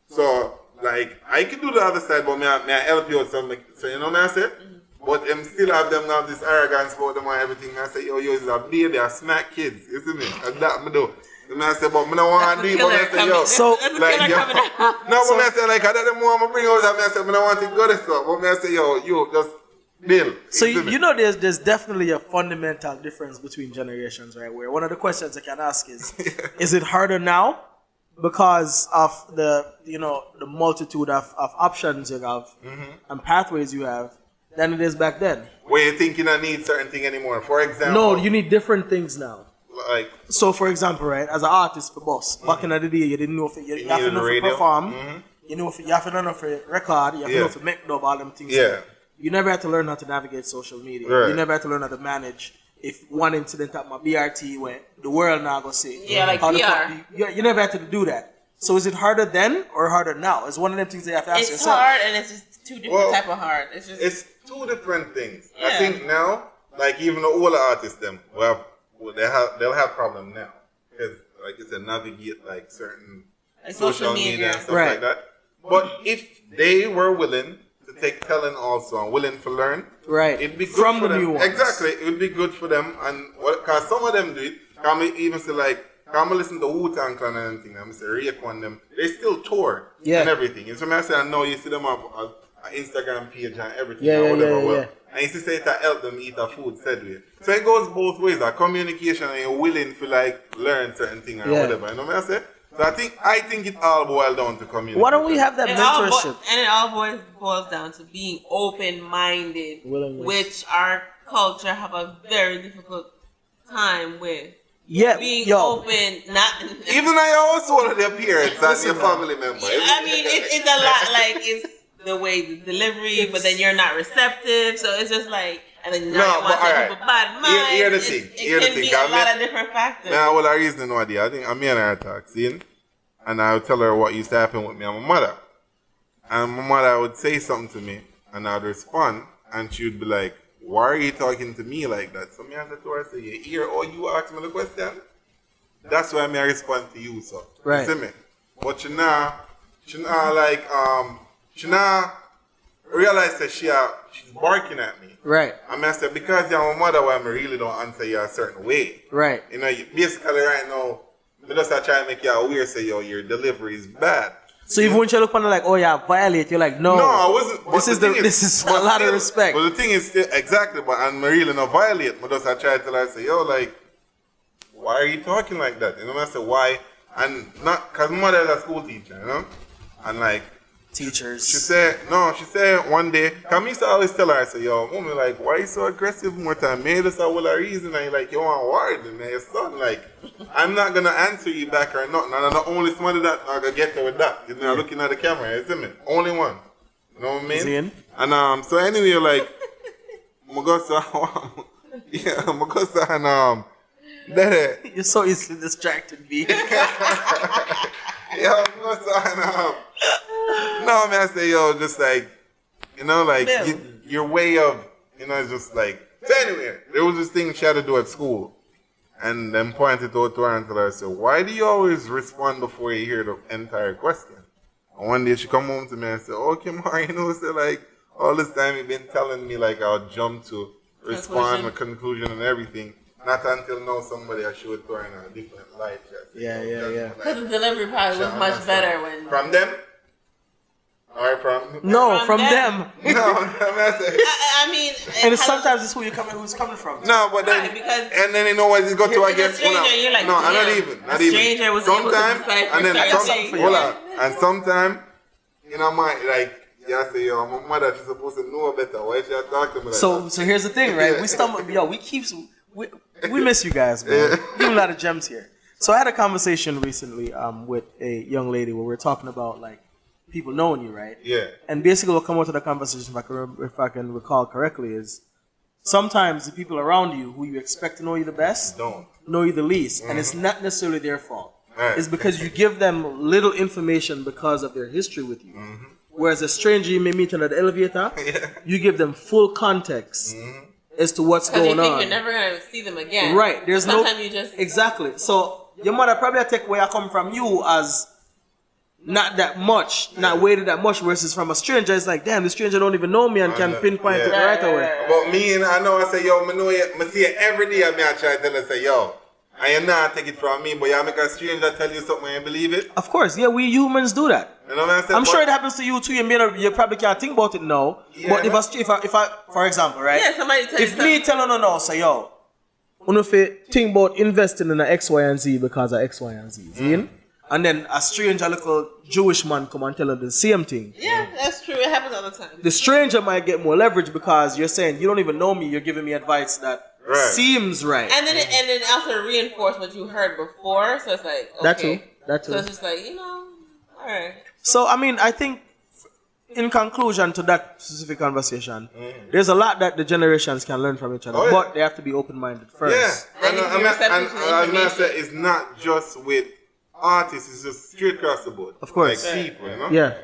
So, like, I can do the other side, but may I help you with something. So, you know what I said? But still have them have this arrogance about them and everything. I say, yo, is a baby, I smack kids. You see me? And that me do. And I say, but I don't want to do it. But I say, yo. So, like, yo. No, but I say, like, I don't want to bring out that. I say, I don't want to go this stuff. But I say, yo, you just deal. So, you know, there's definitely a fundamental difference between generations, right? Where one of the questions I can ask is it harder now because of the, you know, the multitude of options you have and pathways you have than it is back then? Where you think you don't need certain thing anymore. For example. No, you need different things now. Like. So, for example, right, as an artist for boss, back in the day, you didn't know if you have to know if perform, you know if you have to know if you record, you have to know if you make dub, all them things. Yeah. You never had to learn how to navigate social media. Right. You never had to learn how to manage. If one incident at my BRT went, the world now go see. Yeah, like PR. You never had to do that. So is it harder then or harder now? It's one of them things that you have to ask yourself. It's hard, and it's just two different type of hard. It's two different things. Yeah. I think now, like even the older artists, they'll have problem now because, like you said, navigate like certain like social media and stuff right. like that. But if they were willing to take talent also and willing to learn, right, it'd be good from for the them. new ones. Exactly, it would be good for them. And because some of them do it, can we even say like. Come listen to Wu-Tang Clan and everything. I'm say Rake on them. They still tour and everything. And so I say I know you see them have an Instagram page and everything or whatever. Well, and you say to help them eat a food said way. So it goes both ways. Like communication and you're willing to like learn certain things or whatever. You know what I say? So I think it all boils down to communication. Why don't we have that mentorship? And it all boils down to being open-minded, which our culture have a very difficult time with. Yeah, being open, not even I also the appearance as your family member. I mean, it's a lot. Like it's the way the delivery, but then you're not receptive. So it's just like, and then now you want to people bad mind. Here's the thing. It can be a lot of different factors. Now, well, I reason no idea. I think I'm in her talk, see, and I would tell her what used to happen with me and my mother, and my mother would say something to me, and I'd respond, and she would be like, why are you talking to me like that? So me answer to her, say, you hear all you ask me the question? That's why I respond to you, so. Right. You see me? But she not realize that she's barking at me. Right. I said, because you're my mother, why I really don't answer you a certain way. Right. You know, basically right now, I just try to make you aware, say, yo, your delivery is bad. So even when you look on it like, oh yeah, violate, you're like, no. No, I wasn't. This is a lot of respect. But the thing is still, exactly, but I'm really not violate. But just I try to tell her, say, yo, like, why are you talking like that? You know, I say, why? And not, because my mother is a school teacher, you know? And like, teachers. She said one day, because I used to always tell her, I say, yo, mommy, like, why are you so aggressive more time? Maybe that's a well a reason, and you're like, you want word, and your son, like, I'm not going to answer you back or nothing. And I'm the only somebody that I'm going to get there with that. You know, looking at the camera, you see me? Only one. You know what I mean? Zin? And so anyway, like, I'm going to and you're so easily distracted, B. Yeah, I'm going to no, man, I say, yo, just like, you know, like, your way of, you know, it's just like, So anyway, there was this thing she had to do at school. And then pointed out to her and told her, I said, why do you always respond before you hear the entire question? And one day she come home to me and said, oh, Kemar, you know, so like, all this time you've been telling me like I'll jump to respond with conclusion and everything. Not until now somebody I showed to her in a different light. Yeah. Because the delivery probably was much better when... From them? Or from... No, from them. I mean... And sometimes it's who's coming from. No, but then... Right, because and then you know what, you go to again... You're like, no, not even. Stranger was sometimes, and then hold on. And sometimes, you know, yeah, say, yo, my mother, she's supposed to know better. Why she talk to me like that? So here's the thing, right? We miss you guys, man. Give a lot of gems here. So I had a conversation recently with a young lady where we were talking about like people knowing you, right? Yeah. And basically what come out of the conversation, if I can recall correctly, is sometimes the people around you who you expect to know you the best don't know you the least, and it's not necessarily their fault. Right. It's because you give them little information because of their history with you. Whereas a stranger you may meet on the elevator, you give them full context as to what's going Because you think on. you're never going to see them again. Right. There's Sometimes you just... Exactly. So your mother probably take where I come from you as not that much, not weighted that much, versus from a stranger, it's like, damn, the stranger don't even know me and can pinpoint it right away. But me, and I know, I say, yo, I know you, I see it every day, I try to tell her, say, yo, I am not take it from me, but you make a stranger tell you something and believe it. Of course, yeah, we humans do that. You know what I'm saying? I'm sure it happens to you too. You probably can't think about it now. Yeah, but if I, for example, right? Yeah, somebody tell you If me telling her no, say, yo, if you think about investing in a X, Y, and Z because of X, Y, and Z, see? And then a stranger, little Jewish man come and tell her the same thing. Yeah, that's true. It happens all the time. The stranger might get more leverage because you're saying, you don't even know me, you're giving me advice that seems right. And then also reinforce what you heard before. So it's like, okay. That too. So it's just like, alright. So, I mean, I think in conclusion to that specific conversation, there's a lot that the generations can learn from each other, but they have to be open-minded first. Yeah, and I'm going to say it's not just with artists, it's just straight across the board. Of course. Like people, you know? Yeah.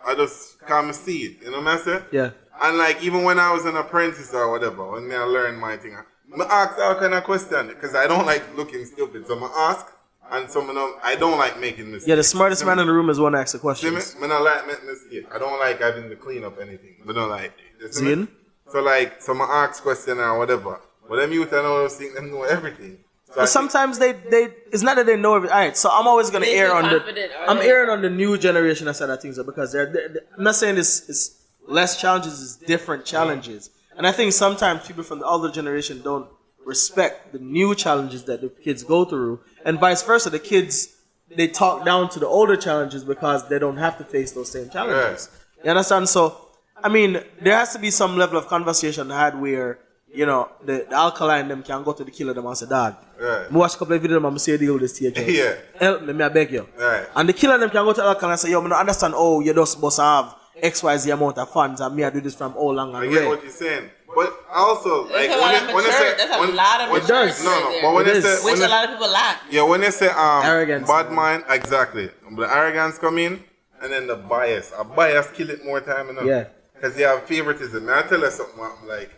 I just can't see it, you know what I'm saying? Yeah. And like, even when I was an apprentice or whatever, when I learned my thing, I ask all kind of questions, because I don't like looking stupid, so I ask. And some of them, I don't like making mistakes. Yeah, the smartest man in the room is one who asks the questions. I don't like making mistakes. I don't like having to clean up anything. I don't like it. See? So like, some ask questions or whatever. But them youth, I know, think them know everything. So but sometimes they it's not that they know everything. Alright, so I'm always gonna err on erring on the new generation side of things because they're I'm not saying this is less challenges, it's different challenges. And I think sometimes people from the older generation don't respect the new challenges that the kids go through, and vice versa. The kids, they talk down to the older challenges because they don't have to face those same challenges. Right. You understand? So, I mean, there has to be some level of conversation had where, the alkaline them can go to the killer them and say, dog, right. watch a couple of videos and I'm say deal with this stage. Yeah. Help me, I beg you. Right. And the killer them can go to alkaline and say, yo, I don't understand, you just supposed to have XYZ amount of funds and me I do this from all long and I get what you're saying. But also, like, when they say, that's a lot of maturity. But when they say, which a lot of people lack. Yeah, when they say arrogance, bad mind, exactly. The arrogance come in, and then the bias. A bias kill it more time, Yeah. Because they have favoritism. I tell you something, like,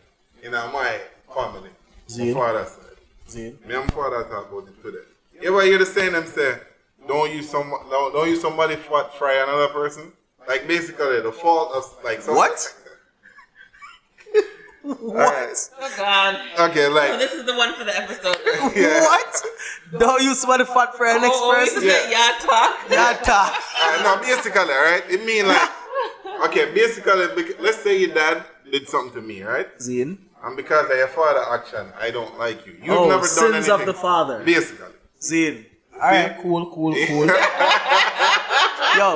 my family, my father's side. Me and my father talk about it today. You ever hear the saying them say, don't use somebody to fry another person? Like, basically, the fault of, like, what? What? Oh God. Okay, like. So this is the one for the episode. Yeah. What? Don't use somebody fat for our next person? Yawd Talk. Yawd Talk. No, basically, right? It mean like, okay, basically, let's say your dad did something to me, right? Zine. And because of your father action, I don't like you. You've never done sins anything. of the father. Basically. Zine. Alright, cool. Yo,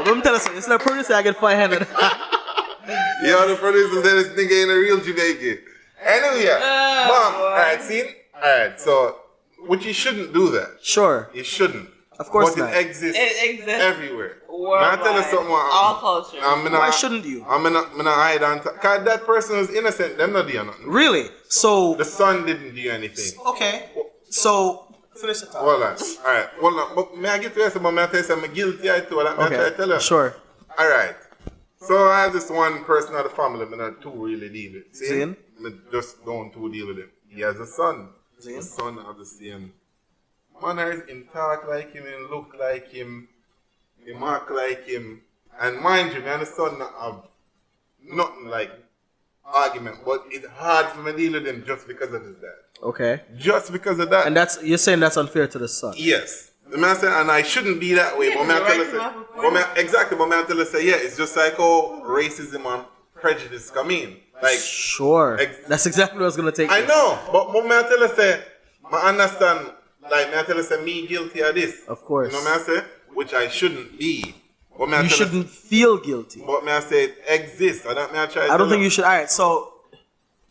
let me tell you something. It's like producer, I get 500. Yo, the producer said this nigga ain't a real Jamaican. Anyway, Mom, alright, see? Alright, so, which you shouldn't do that. Sure. You shouldn't. Of course but not. It exists everywhere. Worldwide. Now, I tell you something. All cultures. Why shouldn't you? I'm gonna hide on top. Because that person was innocent. Them not doing nothing. Really? So. The son didn't do anything. Okay. So. Finish the talk. Hold on. Alright. Hold on. But may I get to you something? May I tell you something? I'm guilty. I tell you. Okay. I tell you. Sure. Alright. So I have this one person of the family, but not two really deal with. See? I just don't too deal with him. He has a son. See? The son have the same manners, him talk like him, him look like him, him act like him. And mind you, me and the son not have nothing like argument, but it's hard for me to deal with him just because of his dad. Okay. Just because of that. And you're saying that's unfair to the son? Yes. The man said, and I shouldn't be that way. But me I tell her, exactly, but me I tell her, say, yeah, it's just like how racism and prejudice come in. Like, sure. That's exactly what I was going to take. I know, but me I tell her, say, I understand, like, me I tell her, say, me guilty of this. Of course. You know what I say? Which I shouldn't be. But me I you tell her, shouldn't feel guilty. But me I say it exists. I don't think you should. All right, so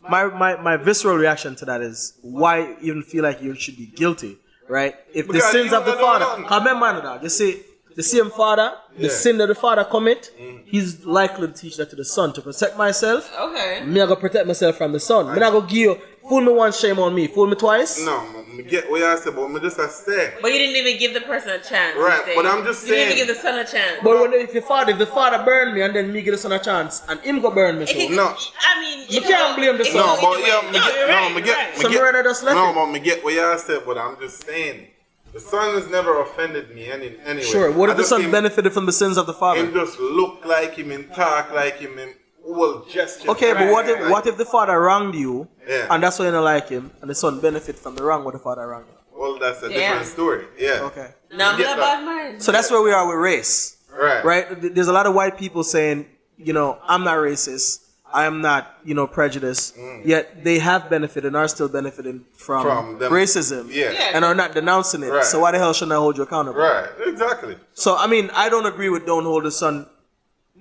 my visceral reaction to that is, why even feel like you should be guilty, right? If the sins of the father, remember that, you see, the same father, the sin that the father commit, he's likely to teach that to the son. To protect myself, okay, me I go protect myself from the son. Me I go give you, fool me once, shame on me. Fool me twice. No, me get what you say, but me just say. But you didn't even give the person a chance. Right, but I'm just saying. You didn't even give the son a chance. But if the father burn me and then me give the son a chance and him go burn me, so no. I mean, you can't blame the son. No, but yeah, me get. No, but me get what you said, but I'm just saying. The son has never offended me anyway. Sure. What if the son benefited from the sins of the father? Him just look like him and talk like him and all gesture. Okay, but what if the father wronged you, and that's why you don't like him, and the son benefit from the wrong what the father wronged you? Well, that's a different story. Yeah. Okay. Now about mine. So that's where we are with race. Right. Right. There's a lot of white people saying, I'm not racist. I am not, prejudiced. Yet they have benefited and are still benefiting from racism. Yeah. And are not denouncing it. Right. So why the hell shouldn't I hold you accountable? Right. Exactly. So, I don't agree with don't hold the son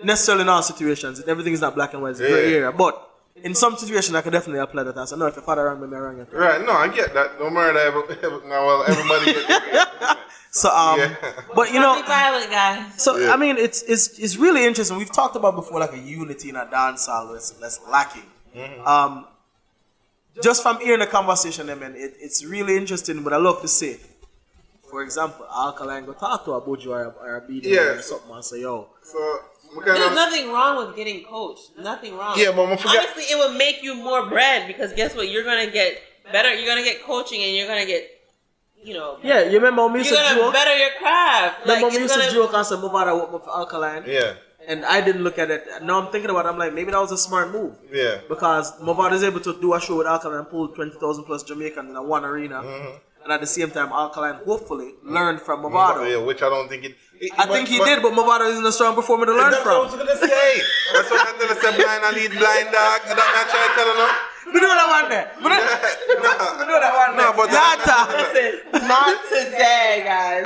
necessarily in all situations. Everything is not black and white. It's a gray area. But in some situations, I can definitely apply that answer. No, if your father wrong me, I wrong you. Right. No, I get that. No matter well, everybody gets it. So, but be violent, guys. So, it's really interesting. We've talked about before, like a unity in a dancehall that's lacking. Just from hearing the conversation, it's really interesting. But I love to say, for example, Alkaline go talk to a Buju or a BD or something and say, yo. So, there's nothing wrong with getting coached. Nothing wrong. Yeah, but honestly, it will make you more bread because guess what? You're gonna get better. You're gonna get coaching, and you're gonna get. Yeah, you remember when we used to joke? You're gonna better your craft. Remember when we used to joke and say, move out of work for Alkaline? Yeah. And I didn't look at it. Now I'm thinking about it. I'm like, maybe that was a smart move. Yeah. Because Movado is able to do a show with Alkaline and pull 20,000 plus Jamaican in a one arena. And at the same time, Alkaline hopefully learned from Movado. Yeah, which I don't think it. I think he did, but Movado isn't a strong performer to learn that's from. That's what I was going to say. That's what I'm going to say. Blind and lead blind dog. That's what I'm trying to tell you. We do that one day. We do that one day. No, but listen, not today, guys.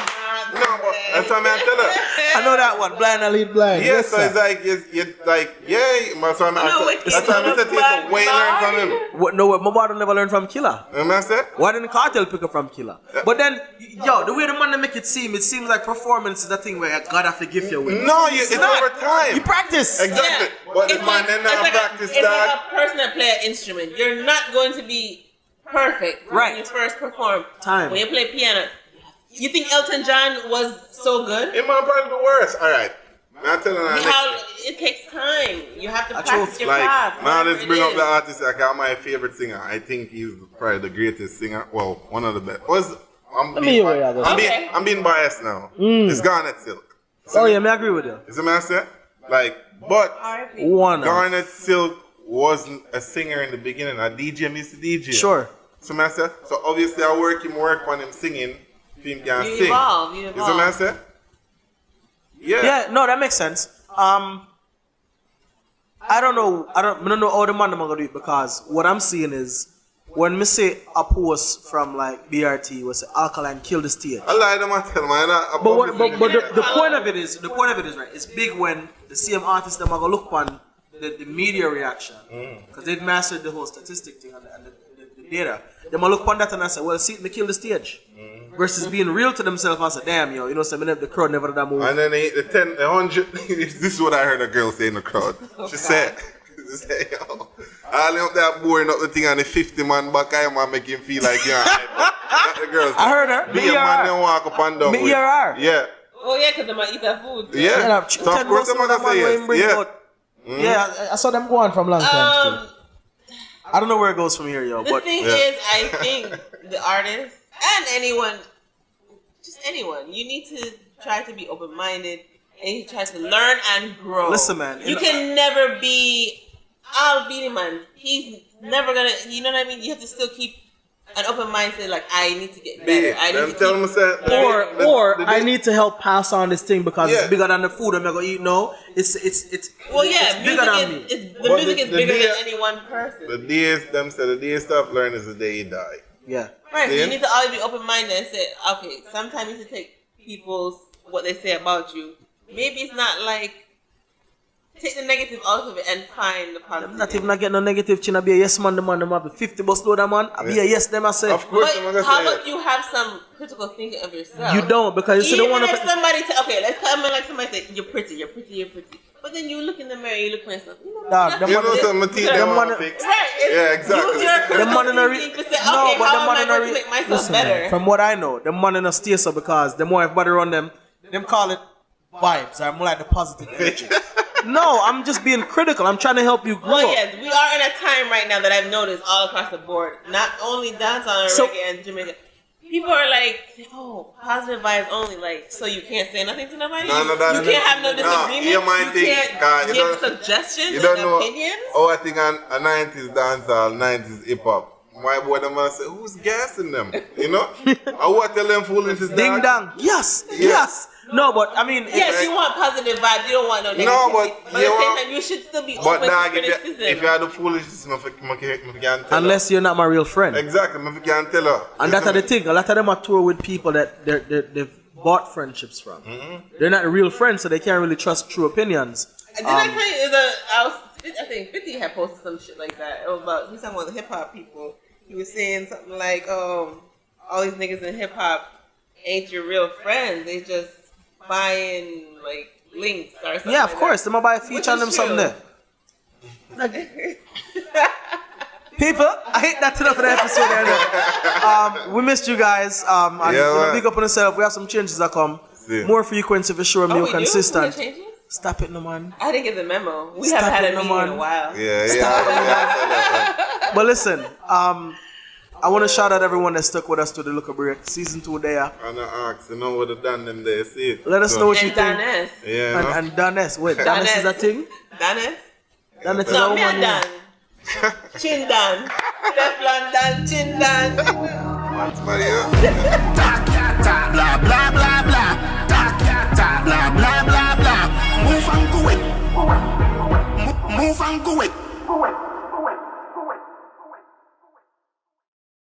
No, but that's what I'm telling you. I know that one. Blind and lead blind. Yeah, so it's like, you're like, yeah. That's why I'm saying it's way learn from him. No, Movado never learned from Killer. You know what I said? Why didn't Cartel pick up from Killer? But then, the way the man make it seems like performance is a thing where God have to give you with. No, it's over time. You practice. Exactly. Yeah. But the man then not practice that. It's like a person that play an instrument. You're not going to be perfect when you first perform. Time. When you play piano. You think Elton John was so good? It might probably the worst. All right. Not telling it takes time. You have to practice your craft. Now let's bring up the artist. My favorite singer. I think he's probably the greatest singer. Well, one of the best. I'm being biased now. It's Garnet Silk. So I agree with you. Is it master? But Garnet Silk wasn't a singer in the beginning. A DJ, Mr. DJ. Sure. So master. So obviously I work on him singing. Him can you sing. Evolve. Is it master? Yeah. Yeah. No, that makes sense. I don't know how the man gonna do it because what I'm seeing is when me say a post from like BRT was Alkaline kill the stage. I lie to myself, man. But the point of it is right. It's big when the same artists them are gonna look on the media reaction because they've mastered the whole statistic thing and the data. They might look upon that and I say, well, see, they kill the stage. Versus being real to themselves and say, damn, the crowd never did that move. And then the 10, the 100, this is what I heard a girl say in the crowd. She said, yo, I up that boring up the thing on the 50 man back, I am make him feel like, Not the girls. I heard her. Be a man then walk up and down. Me ERR. Yeah. Oh, yeah, because they might eat that food. Yeah. So of course, I'm going to say yes. Yeah. Yeah, I saw them go on from long time still. I don't know where it goes from here, yo. The But thing is, I think the artist and anyone, just anyone, you need to try to be open-minded and you try to learn and grow. Listen, man. You can never be Al Beanie Man. He's never gonna, you know what I mean? You have to still keep an open mindset, like, I need to get better. I need to tell keep or I need to help pass on this thing because it's bigger than the food I'm gonna eat. No, it's well, yeah, it's bigger than me. The music is bigger than any one person. The day you stop learning is the day you die. Yeah. Right, so you need to always be open-minded and say, okay, sometimes you need to take what they say about you. Maybe it's not like, take the negative out of it and find the positive. Not even not get no negative chin. I be a yes man, the man, them have the 50 bus load, man. I be a yes, them I say. Of course, but how about you have some critical thinking of yourself? You don't, because you don't want to. Even if somebody okay, let's come in like somebody say, you're pretty. But then you look in the mirror, you look at yourself. Yeah, exactly. Use your critical thinking to say, okay, how am I going to make myself better? From what I know, the man in a stay so because the more everybody run them call it vibes. I'm like the positive energy. No, I'm just being critical. I'm trying to help you grow. Well, yes, we are in a time right now that I've noticed all across the board, not only dancehall and reggae and Jamaican. People are like, oh, positive vibes only. Like, so you can't say nothing to nobody? You can't have no disagreement? You can't give suggestions and opinions? Oh, I think on 90s dancehall, 90s hip-hop. My boy, the man say, who's gassing them? You know? I want to tell them foolishness. Ding dong. Yes. No, but I mean, yes, you want positive vibes. You don't want no negativity. No, but at the same time, you should still be open to criticism. If you have the foolishness, I can't tell unless you're not my real friend. Exactly, I can't tell her. And that's the thing. A lot of them are tour with people that they've bought friendships from. Mm-hmm. They're not real friends, so they can't really trust true opinions. Did I tell you? I think 50 had posted some shit like that. It was about he's talking about the hip hop people. He was saying something like, all these niggas in hip hop ain't your real friends. They just buying like links or something. Yeah, of course. They might buy a feature on them something there. People, I hate that enough for the episode. We missed you guys. And big up on yourself. We have some changes that come. More frequency for sure, more consistent. Stop it, no man. I didn't get the memo. We haven't had a meeting in a while. But listen, I want to shout out everyone that stuck with us to the Look Break. Season 2 there. And I asked, you know what they've done them there, see it. Let us know what you think. Yeah. And Danes. Wait, Danes is a thing? Danes? Danes is no, me and Dan. Chin Dan. Teflon Dan, Chin Dan. What's Maria? Blah, blah, blah, blah. Blah, blah, blah, blah. Move and go it. Move and go it.